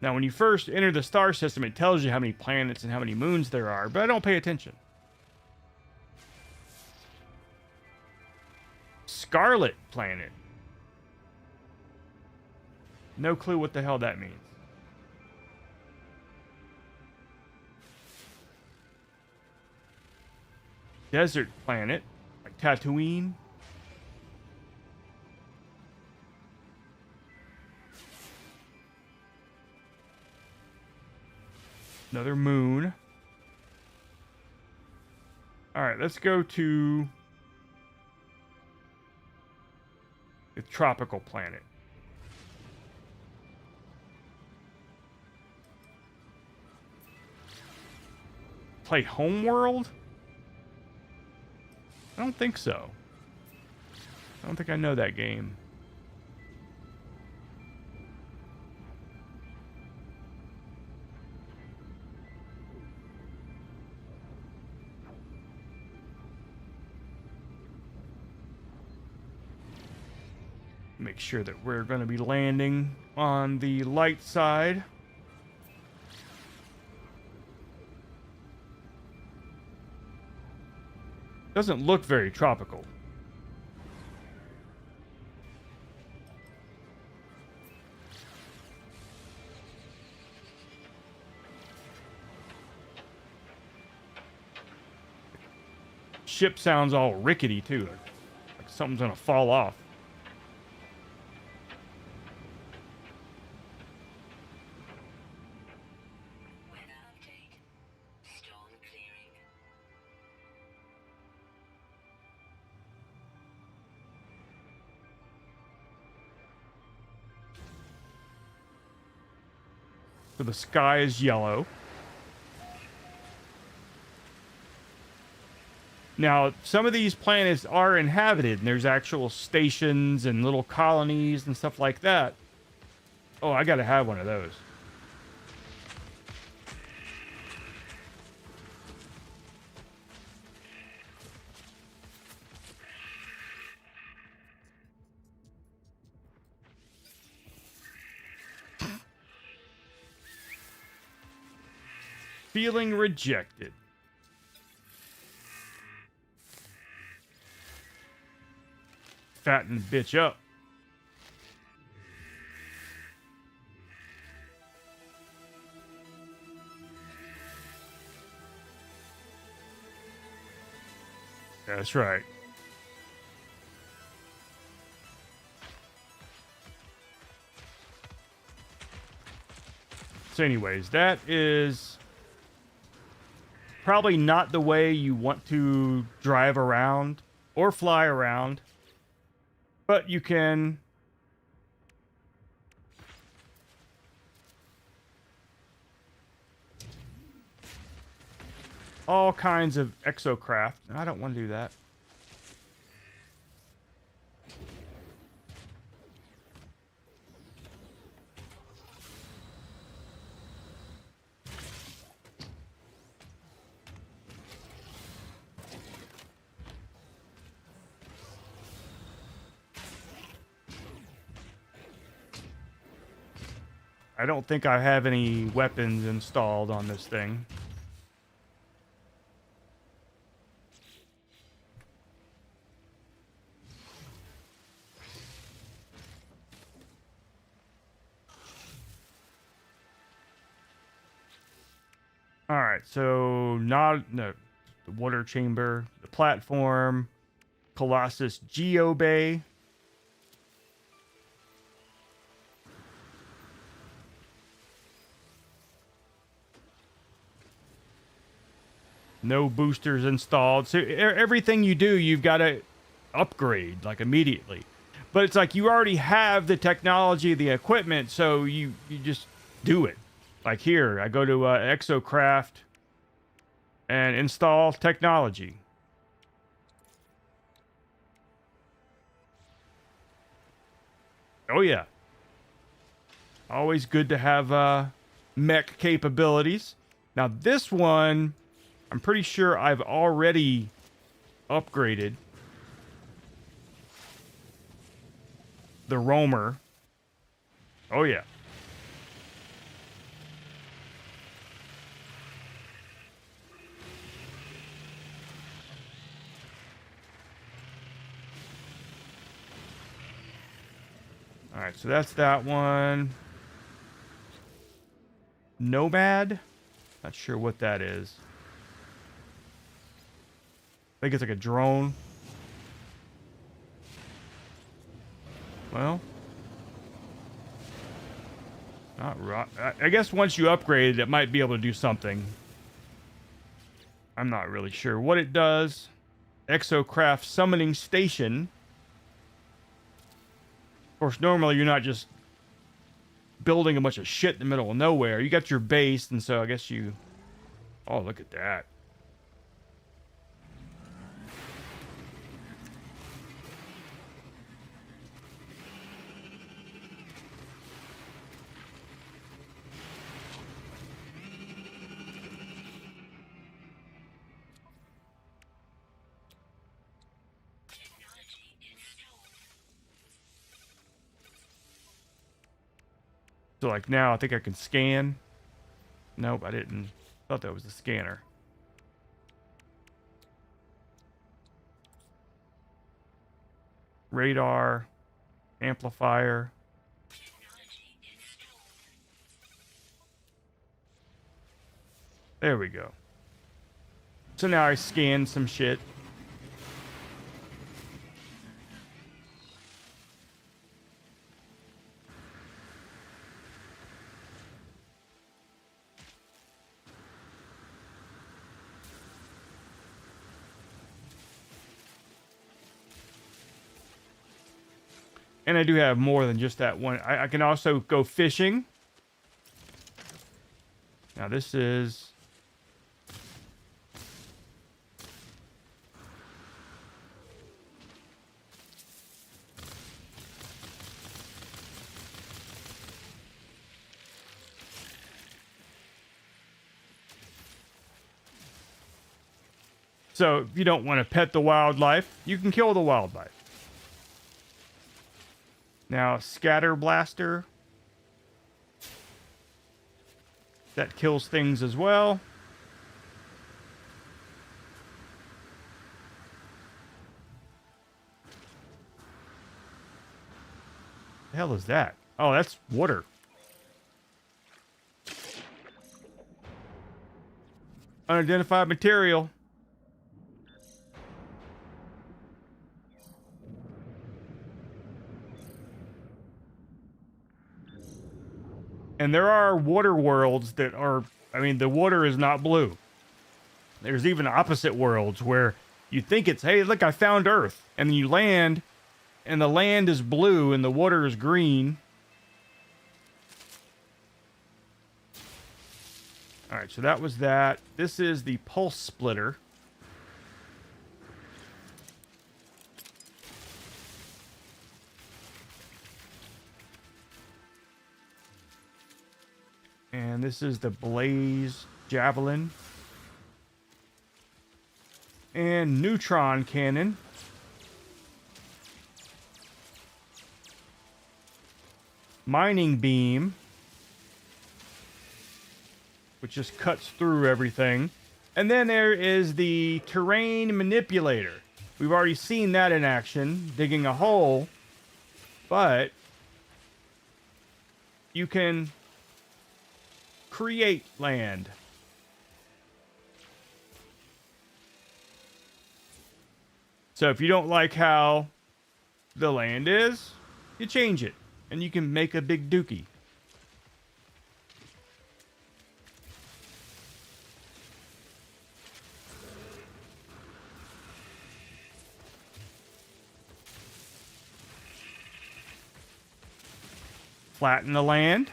Now, when you first enter the star system, it tells you how many planets and how many moons there are, but I don't pay attention. Scarlet planet. No clue what the hell that means. Desert planet, like Tatooine. Another moon. All right, let's go to the tropical planet. Play Homeworld? I don't think so. I don't think I know that game. Make sure that we're going to be landing on the light side. Doesn't look very tropical. ship sounds all rickety too, like something's gonna fall off. Weather update. Storm clearing. So the sky is yellow. Now, some of these planets are inhabited, and there's actual stations and little colonies and stuff like that. Oh, I gotta have one of those. Feeling rejected. Fatten the bitch up. That's right. So anyways, that is probably not the way you want to drive around or fly around, but you can all kinds of exocraft. I don't want to do that. I don't think I have any weapons installed on this thing. All right, so no, the water chamber, the platform, Colossus Geobay. No boosters installed. So everything you do, you've got to upgrade like immediately. But it's like you already have the technology, the equipment, so you just do it. Like here, I go to Exocraft and install technology. Oh yeah. Always good to have mech capabilities. Now this one, I'm pretty sure I've already upgraded the roamer. Oh yeah. All right, so that's that one. Nomad? Not sure what that is. I think it's like a drone. Well, not right. I guess once you upgrade it, it might be able to do something. I'm not really sure what it does. Exocraft summoning station. Of course, normally you're not just building a bunch of shit in the middle of nowhere. You got your base, and so I guess you... Oh, look at that. Technology installed. So like now I think I can scan. Nope, I didn't. Thought that was the scanner. Radar, amplifier. Technology installed. There we go. So now I scan some shit. And I do have more than just that one. I can also go fishing. Now this is... So if you don't want to pet the wildlife, you can kill the wildlife. Now, Scatter Blaster. That kills things as well. The hell is that? Oh, that's water. Unidentified material. And there are water worlds that are, I mean, the water is not blue. There's even opposite worlds where you think it's, hey, look, I found Earth. And then you land, and the land is blue and the water is green. All right, so that was that. This is the pulse splitter. And this is the blaze javelin. And neutron cannon. Mining beam, which just cuts through everything. And then there is the terrain manipulator. We've already seen that in action, digging a hole. But you can create land. So if you don't like how the land is, you change it. And you can make a big dookie. Flatten the land.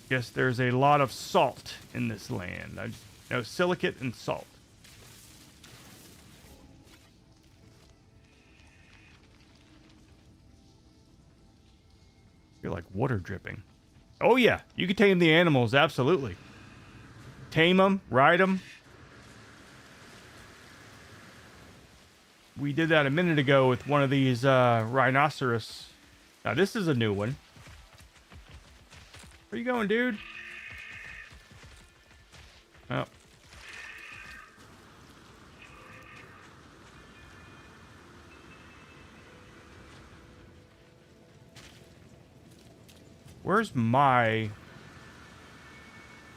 Guess there's a lot of salt in this land. No, silicate and salt. I feel like water dripping. Oh yeah, you can tame the animals, absolutely. Tame them, ride them. We did that a minute ago with one of these rhinoceros. Now this is a new one. Where you going, dude? Oh. Where's my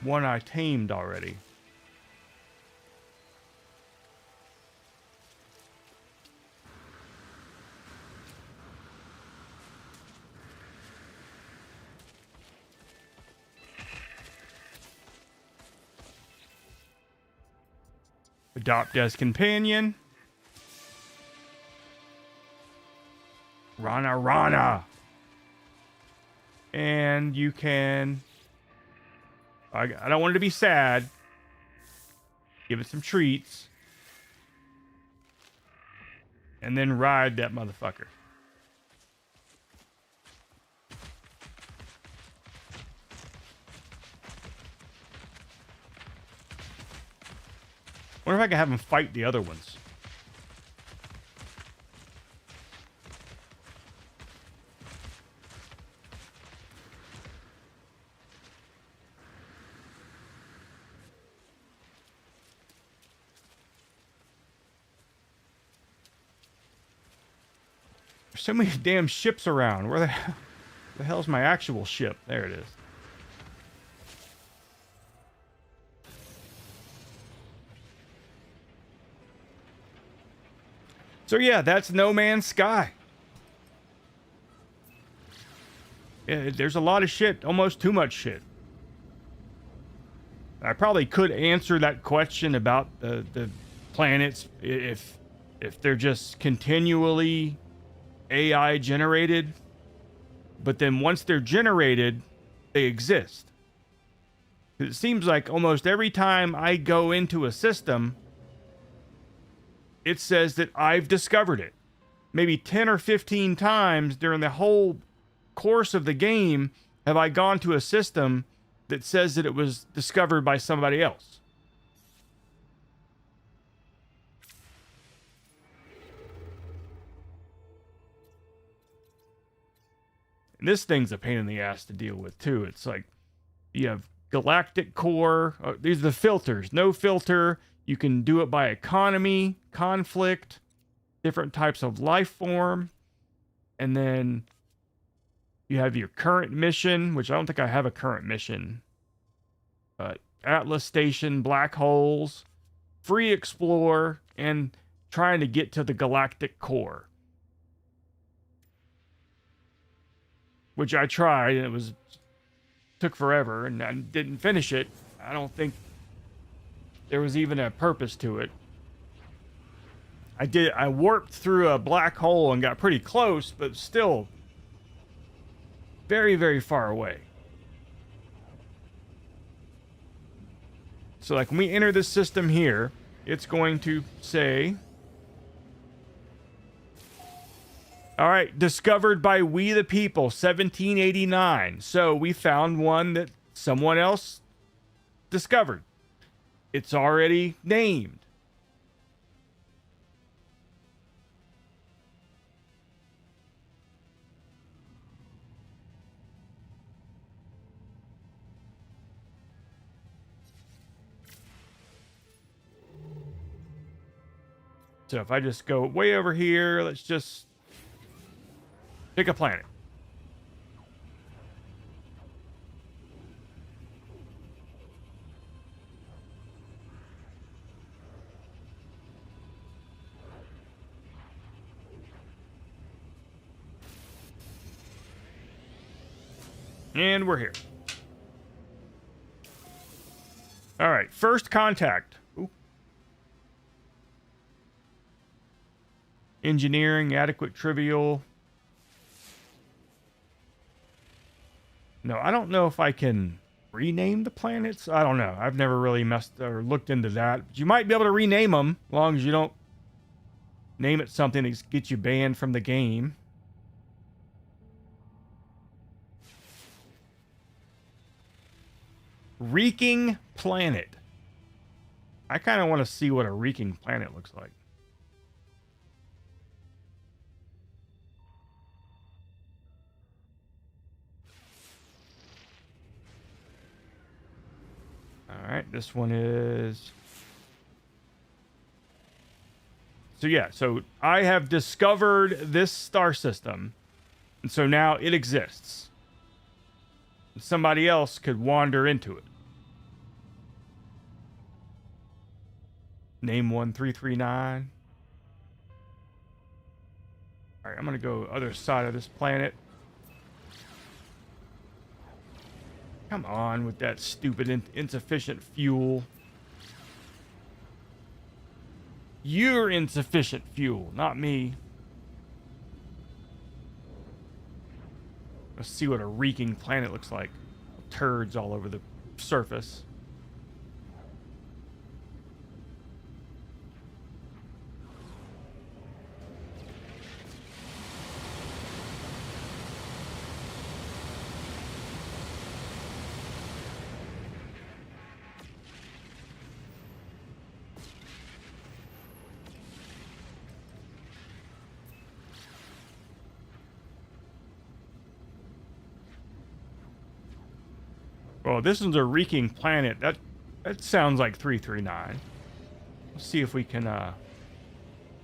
one I tamed already? Adopt as companion. Rana. And you can... I don't want it to be sad. Give it some treats. And then ride that motherfucker. Wonder if I can have him fight the other ones. There's so many damn ships around. Where the hell's my actual ship? There it is. So yeah, that's No Man's Sky. There's a lot of shit, almost too much shit. I probably could answer that question about the planets if they're just continually AI generated, but then once they're generated, they exist. It seems like almost every time I go into a system, it says that I've discovered it. Maybe 10 or 15 times during the whole course of the game have I gone to a system that says that it was discovered by somebody else. And this thing's a pain in the ass to deal with, too. It's like you have galactic core. These are the filters. No filter. You can do it by economy, conflict, different types of life form. And then you have your current mission, which I don't think I have a current mission. Atlas Station, black holes, free explore, and trying to get to the galactic core. Which I tried, and it took forever, and I didn't finish it. I don't think there was even a purpose to it. I warped through a black hole and got pretty close, but still very, very far away. So like when we enter this system here, it's going to say, all right, discovered by We the People, 1789. So we found one that someone else discovered. It's already named. So if I just go way over here, let's just pick a planet. And we're here. All right, first contact. Ooh. Engineering, adequate, trivial. No, I don't know if I can rename the planets. I don't know. I've never really messed or looked into that. But you might be able to rename them as long as you don't name it something that gets you banned from the game. Reeking planet. I kind of want to see what a reeking planet looks like. All right, this one is... So yeah, so I have discovered this star system, and so now it exists. Somebody else could wander into it. Name 1339. All right, I'm going to go other side of this planet. Come on with that stupid insufficient fuel. You're insufficient fuel, not me. Let's see what a reeking planet looks like. Turds all over the surface. Oh, this is a reeking planet. That sounds like 339. Let's see if we can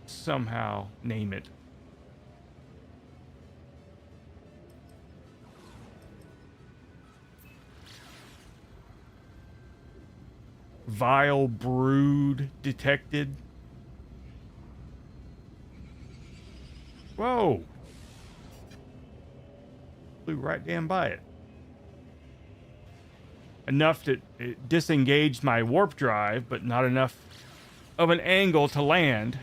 somehow name it. Vile brood detected. Whoa. Flew right damn by it. Enough that it disengaged my warp drive, but not enough of an angle to land.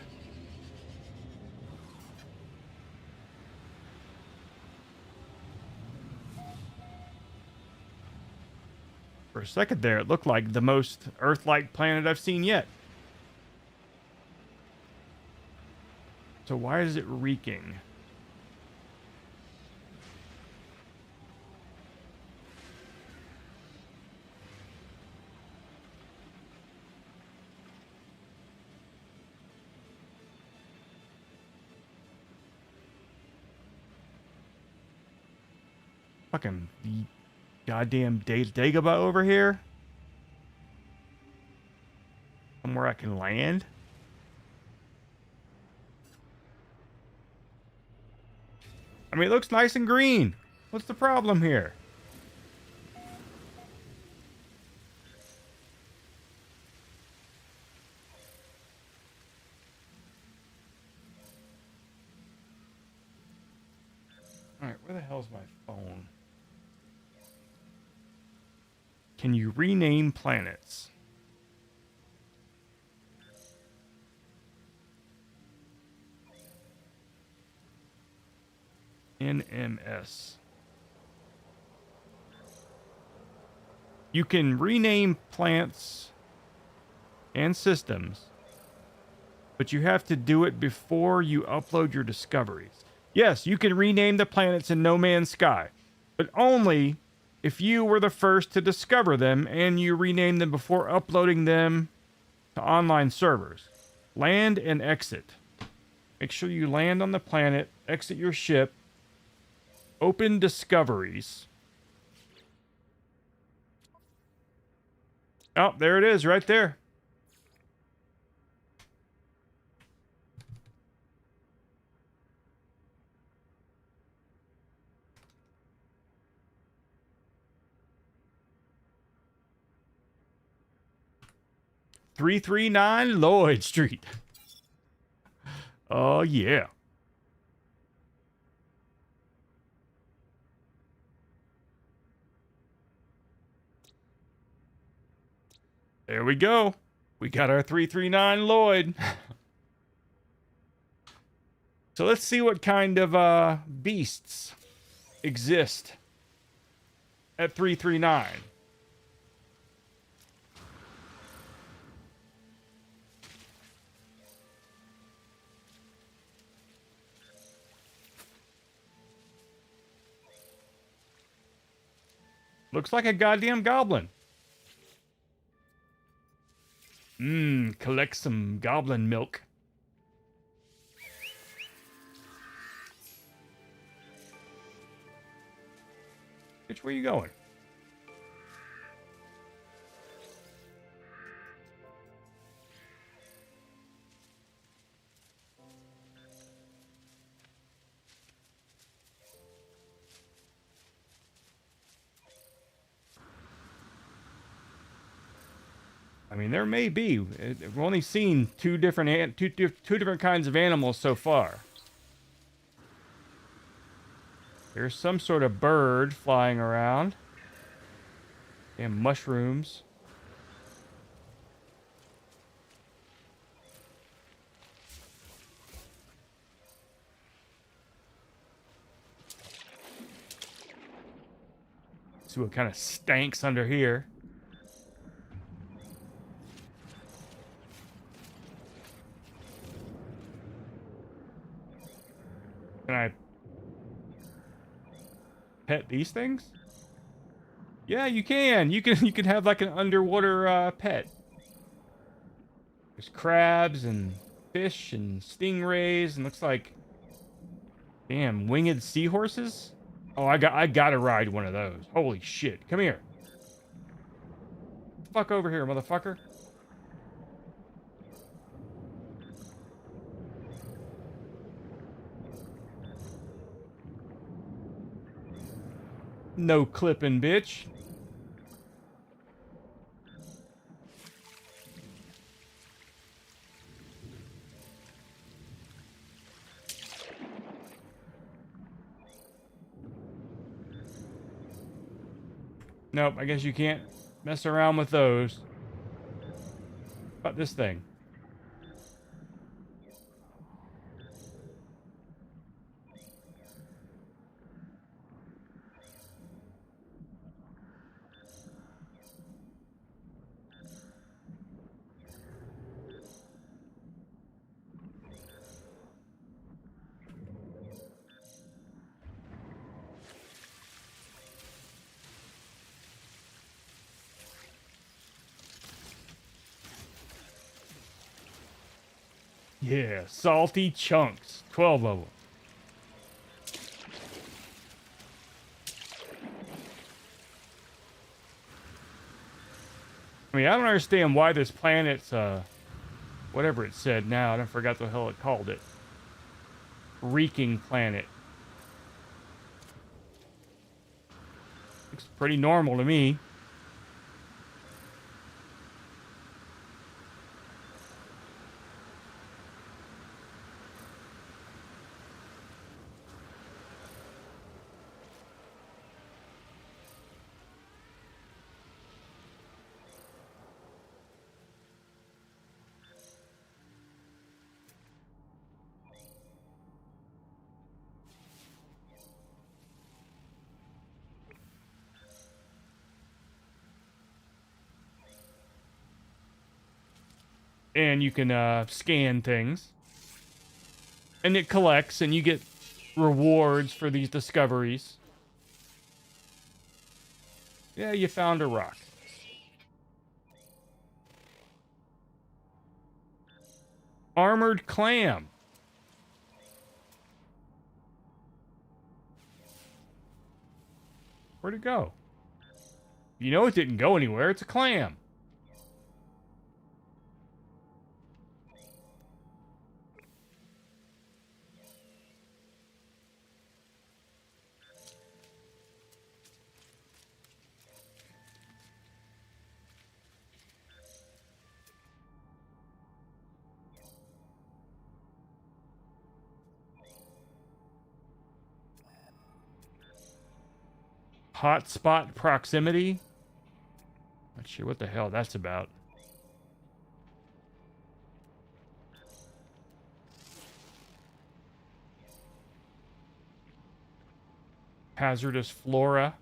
For a second there, it looked like the most Earth-like planet I've seen yet. So why is it reeking? Fucking goddamn Dagobah over here. Somewhere I can land. I mean, it looks nice and green. What's the problem here? All right, where the hell's my phone? Can you rename planets? NMS. You can rename plants and systems, but you have to do it before you upload your discoveries. Yes, you can rename the planets in No Man's Sky, but only if you were the first to discover them and you rename them before uploading them to online servers. Land and exit. Make sure you land on the planet, exit your ship, open discoveries. Oh, there it is, right there. "339 Lloyd Street." Oh, yeah. There we go. We got our 339 Lloyd. So let's see what kind of beasts exist at 339. Looks like a goddamn goblin. Collect some goblin milk. Bitch, where you going? I mean, there may be. We've only seen two different kinds of animals so far. There's some sort of bird flying around. And mushrooms. See what kind of stanks under here. Can I pet these things? Yeah, you can. You can have like an underwater pet. There's crabs and fish and stingrays and looks like damn winged seahorses. Oh, I gotta ride one of those. Holy shit! Come here. Fuck over here, motherfucker. No clipping, bitch. Nope, I guess you can't mess around with those. How about this thing? Yeah, salty chunks. 12 of them. I mean, I don't understand why this planet's, whatever it said now. I forgot the hell it called it. Reeking planet. Looks pretty normal to me. And you can scan things. And it collects, and you get rewards for these discoveries. Yeah, you found a rock. Armored clam. Where'd it go? You know it didn't go anywhere. It's a clam. Hotspot proximity. Not sure what the hell that's about. Hazardous flora.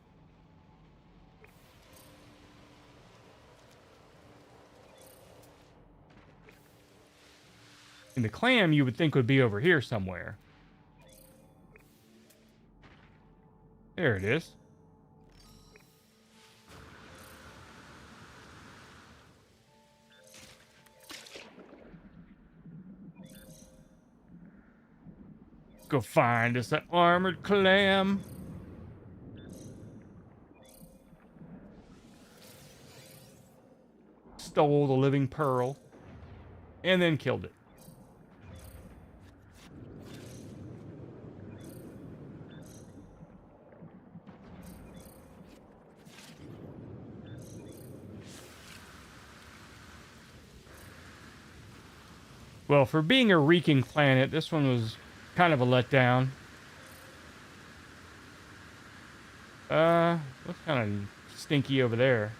And the clam you would think would be over here somewhere. There it is. Go find us an armored clam. Stole the living pearl. And then killed it. Well, for being a reeking planet, this one was kind of a letdown. Looks kind of stinky over there.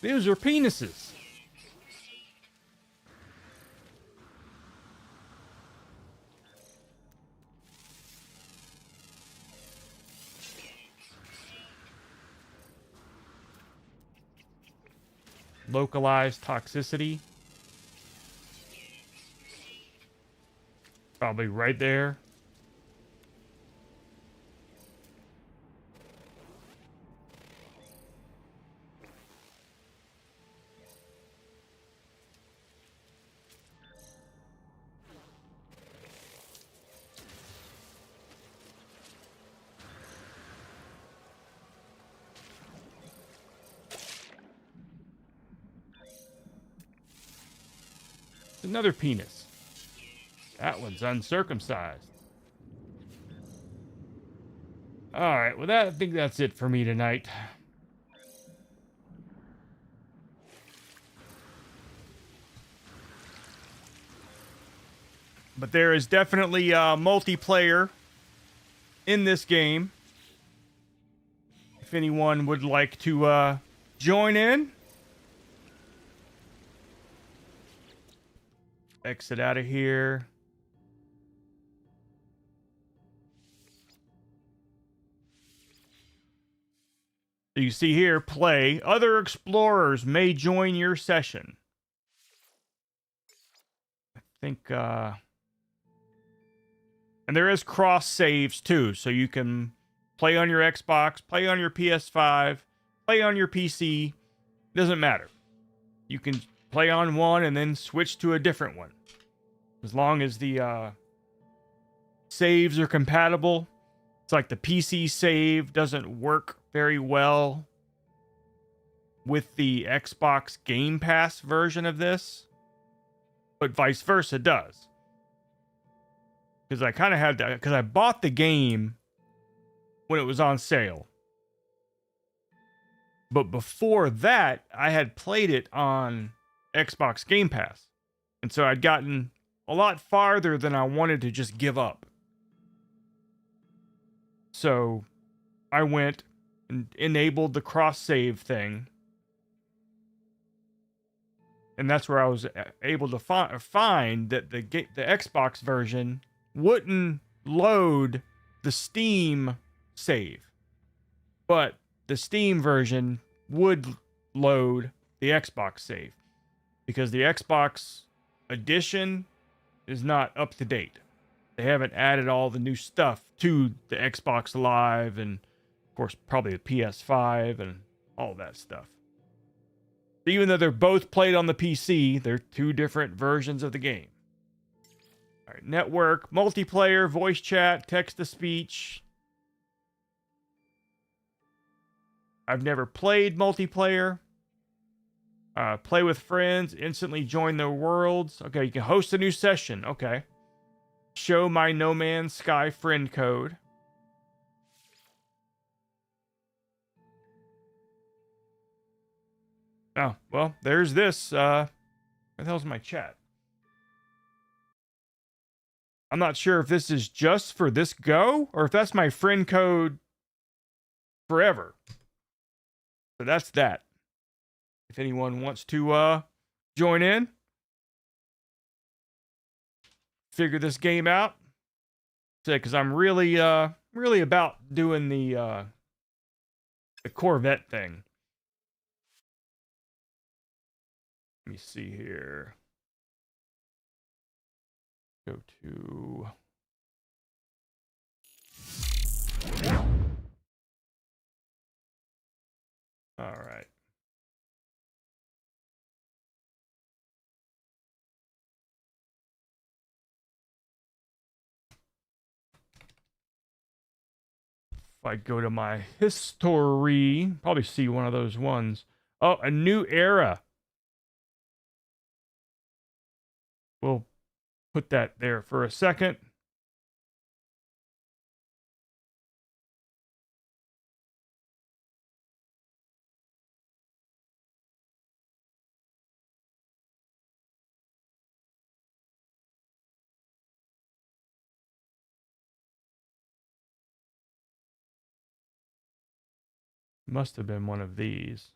Those are penises. Localized toxicity. Probably right there. Another penis. That one's uncircumcised. Alright, well I think that's it for me tonight. But there is definitely multiplayer in this game. If anyone would like to join in. Exit out of here. So you see here, play. Other explorers may join your session. I think, and there is cross saves too, so you can play on your Xbox, play on your PS5, play on your PC. Doesn't matter. You can play on one and then switch to a different one. As long as the saves are compatible. It's like the PC save doesn't work very well with the Xbox Game Pass version of this, but vice versa does. Because I kind of had that, because I bought the game when it was on sale. But before that, I had played it on Xbox Game Pass. And so I'd gotten a lot farther than I wanted to just give up. So I went and enabled the cross-save thing. And that's where I was able to find that the Xbox version wouldn't load the Steam save. But the Steam version would load the Xbox save. Because the Xbox edition is not up to date. They haven't added all the new stuff to the Xbox Live and, of course, probably the PS5 and all that stuff. Even though they're both played on the PC, they're two different versions of the game. All right, network, multiplayer, voice chat, text-to-speech. I've never played multiplayer. Play with friends, instantly join their worlds. Okay, you can host a new session. Okay. Show my No Man's Sky friend code. Oh, well, there's this. Where the hell's my chat? I'm not sure if this is just for this go or if that's my friend code forever. So that's that. If anyone wants to join in, figure this game out. Say, because I'm really about doing the Corvette thing. Let me see here. Go to. All right. If I go to my history, probably see one of those ones. Oh, a new era. We'll put that there for a second. Must have been one of these.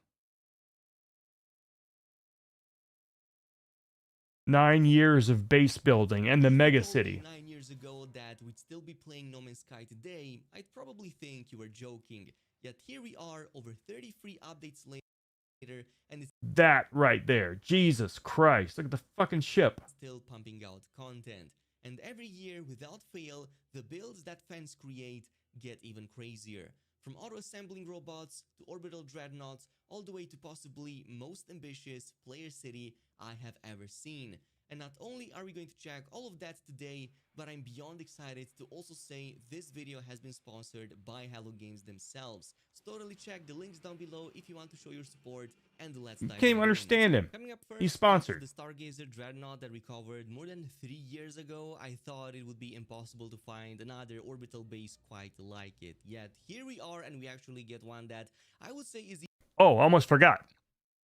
9 years of base building and the mega city. 9 years ago that we'd still be playing No Man's Sky today, I'd probably think you were joking. Yet here we are, over 33 updates later, and it's That right there. Jesus Christ. Look at the fucking ship. still pumping out content. And every year, without fail, the builds that fans create get even crazier. From auto-assembling robots to orbital dreadnoughts, all the way to possibly most ambitious player city I have ever seen. And not only are we going to check all of that today, but I'm beyond excited to also say this video has been sponsored by Hello Games themselves. So totally check the links down below if you want to show your support, and let's dive Can't even right in. understand him. Coming up first, He's sponsored. the Stargazer Dreadnought that we covered more than 3 years ago. I thought it would be impossible to find another orbital base quite like it. Yet here we are, and we actually get one that I would say is Oh, almost forgot.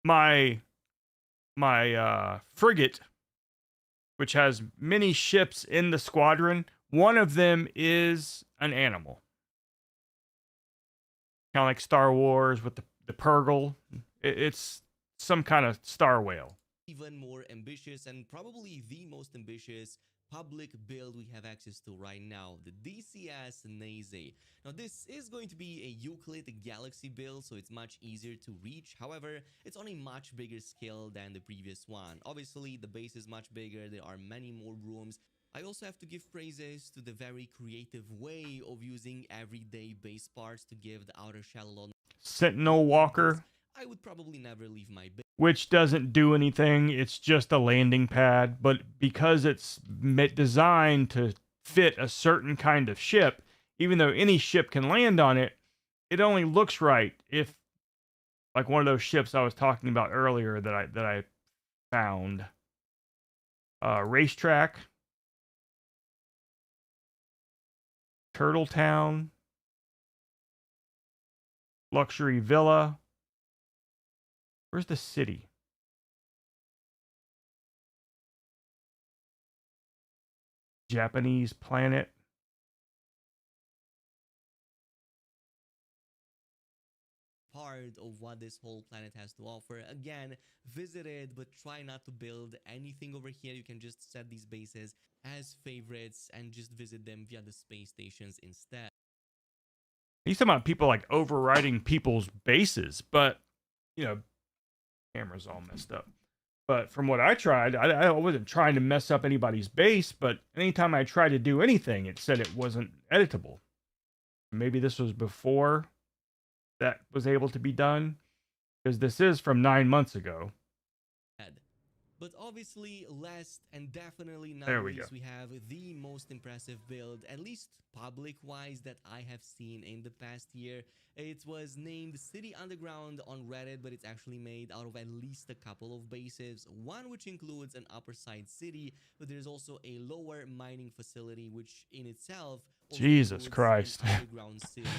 My frigate which has many ships in the squadron. One of them is an animal, kind of like Star Wars with the Purgle. It's some kind of star whale. Even more ambitious and probably the most ambitious public build we have access to right now, the DCS Naze. Now this is going to be a Euclid Galaxy build, so it's much easier to reach. However, it's on a much bigger scale than the previous one. Obviously, the base is much bigger, there are many more rooms. I also have to give praises to the very creative way of using everyday base parts to give the outer shell a lot. Sentinel Walker, I would probably never leave my base, which doesn't do anything. It's just a landing pad, but because it's designed to fit a certain kind of ship, even though any ship can land on it, it only looks right if, like one of those ships I was talking about earlier that I found, Racetrack, Turtle Town, Luxury Villa. Where's the city? Japanese planet. part of what this whole planet has to offer. Again, visit it, but try not to build anything over here. You can just set these bases as favorites and just visit them via the space stations instead. He's talking about people like overriding people's bases, but camera's all messed up. But from what I tried, I wasn't trying to mess up anybody's base, but anytime I tried to do anything, it said it wasn't editable. Maybe this was before that was able to be done, because this is from 9 months ago. But obviously, last and definitely not least, we have the most impressive build, at least public-wise, that I have seen in the past year. It was named City Underground on Reddit, but it's actually made out of at least a couple of bases. One which includes an upper side city, but there's also a lower mining facility, which in itself Jesus Christ. an underground city.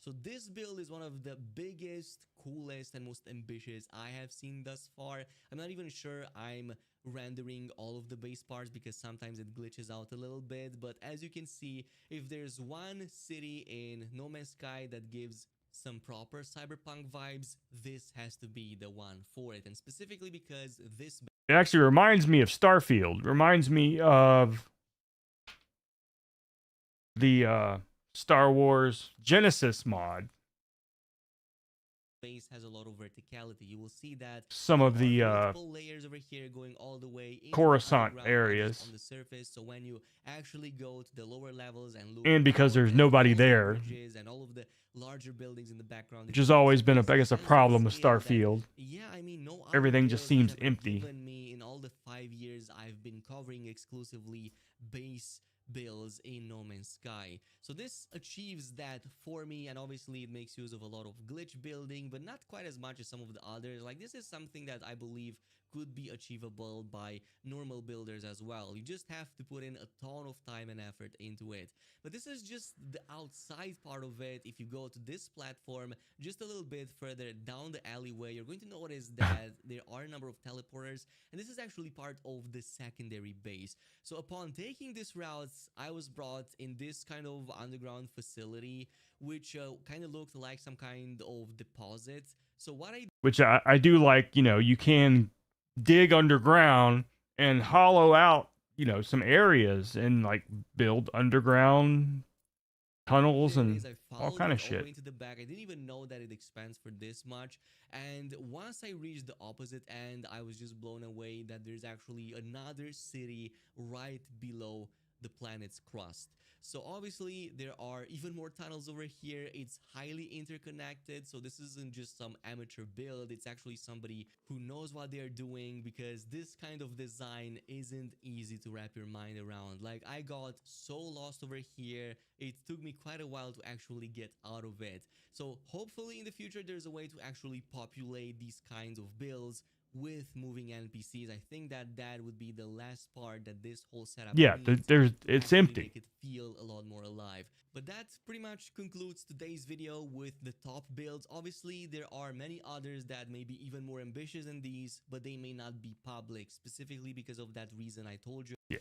So this build is one of the biggest, coolest, and most ambitious I have seen thus far. I'm not even sure I'm rendering all of the base parts because sometimes it glitches out a little bit. But as you can see, if there's one city in No Man's Sky that gives some proper cyberpunk vibes, this has to be the one for it. And specifically because this... It actually reminds me of Starfield. Reminds me of the Star Wars Genesis mod. Base has a lot of verticality. You will see that some of the layers over here going all the way into Coruscant areas on the surface. So when you actually go to the lower levels and look, and because there's nobody there, and all of the larger buildings in the background, which has always been I guess a problem with Starfield. Yeah, I mean, no, everything just seems empty. Even me, in all the 5 years I've been covering exclusively base builds in No Man's Sky. So this achieves that for me, and obviously it makes use of a lot of glitch building, but not quite as much as some of the others. Like, this is something that I believe could be achievable by normal builders as well. You just have to put in a ton of time and effort into it. But this is just the outside part of it. If you go to this platform just a little bit further down the alleyway, you're going to notice that there are a number of teleporters, and this is actually part of the secondary base. So upon taking this route, I was brought in this kind of underground facility, which kind of looked like some kind of deposit. So what which I do like, you can dig underground and hollow out, some areas and like build underground tunnels and all kind of shit. Into the back. I didn't even know that it expands for this much. And once I reached the opposite end, I was just blown away that there's actually another city right below the planet's crust. So obviously there are even more tunnels over here. It's highly interconnected, so this isn't just some amateur build. It's actually somebody who knows what they're doing, because this kind of design isn't easy to wrap your mind around. Like, I got so lost over here, it took me quite a while to actually get out of it. So hopefully in the future there's a way to actually populate these kinds of builds with moving NPCs. I think that would be the last part that this whole setup it's empty. Make it feel a lot more alive. But that pretty much concludes today's video with the top builds. Obviously, there are many others that may be even more ambitious than these, but they may not be public, specifically because of that reason I told you. Yeah,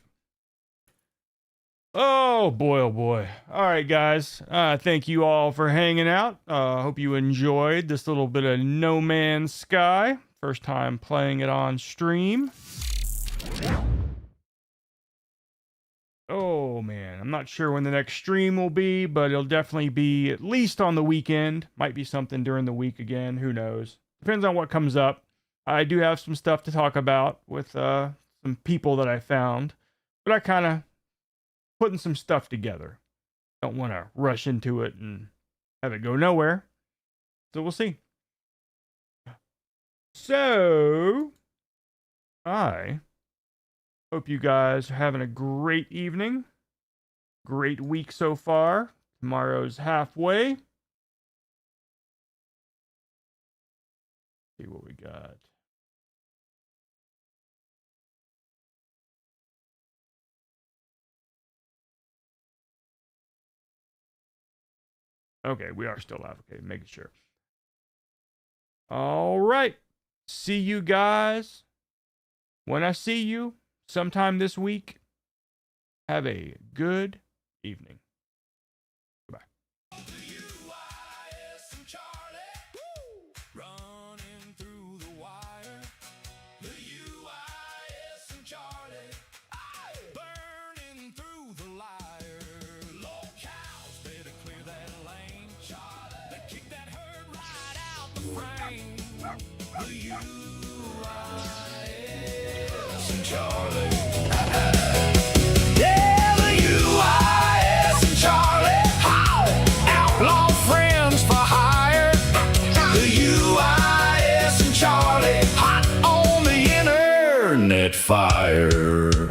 Oh boy, oh boy. All right, guys. Thank you all for hanging out. Hope you enjoyed this little bit of No Man's Sky. First time playing it on stream. Oh man, I'm not sure when the next stream will be, but it'll definitely be at least on the weekend. Might be something during the week again. Who knows? Depends on what comes up. I do have some stuff to talk about with some people that I found, but I kind of putting some stuff together. Don't want to rush into it and have it go nowhere. So we'll see. So I hope you guys are having a great evening. Great week so far. Tomorrow's halfway. See what we got. Okay, we are still live. Okay, making sure. All right. See you guys when I see you sometime this week. Have a good evening. Goodbye. TheUIS and Charlie, running through the wire. TheUIS and Charlie, burning through the liar. Locals, better clear that lane. Charlie, they kick that herd right out the frame. TheUIS and Charlie. Yeah, the UIS and Charlie, outlaw friends for hire. The UIS and Charlie, hot on the internet fire.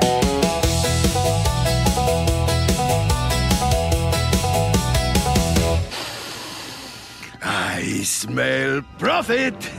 I smell profit.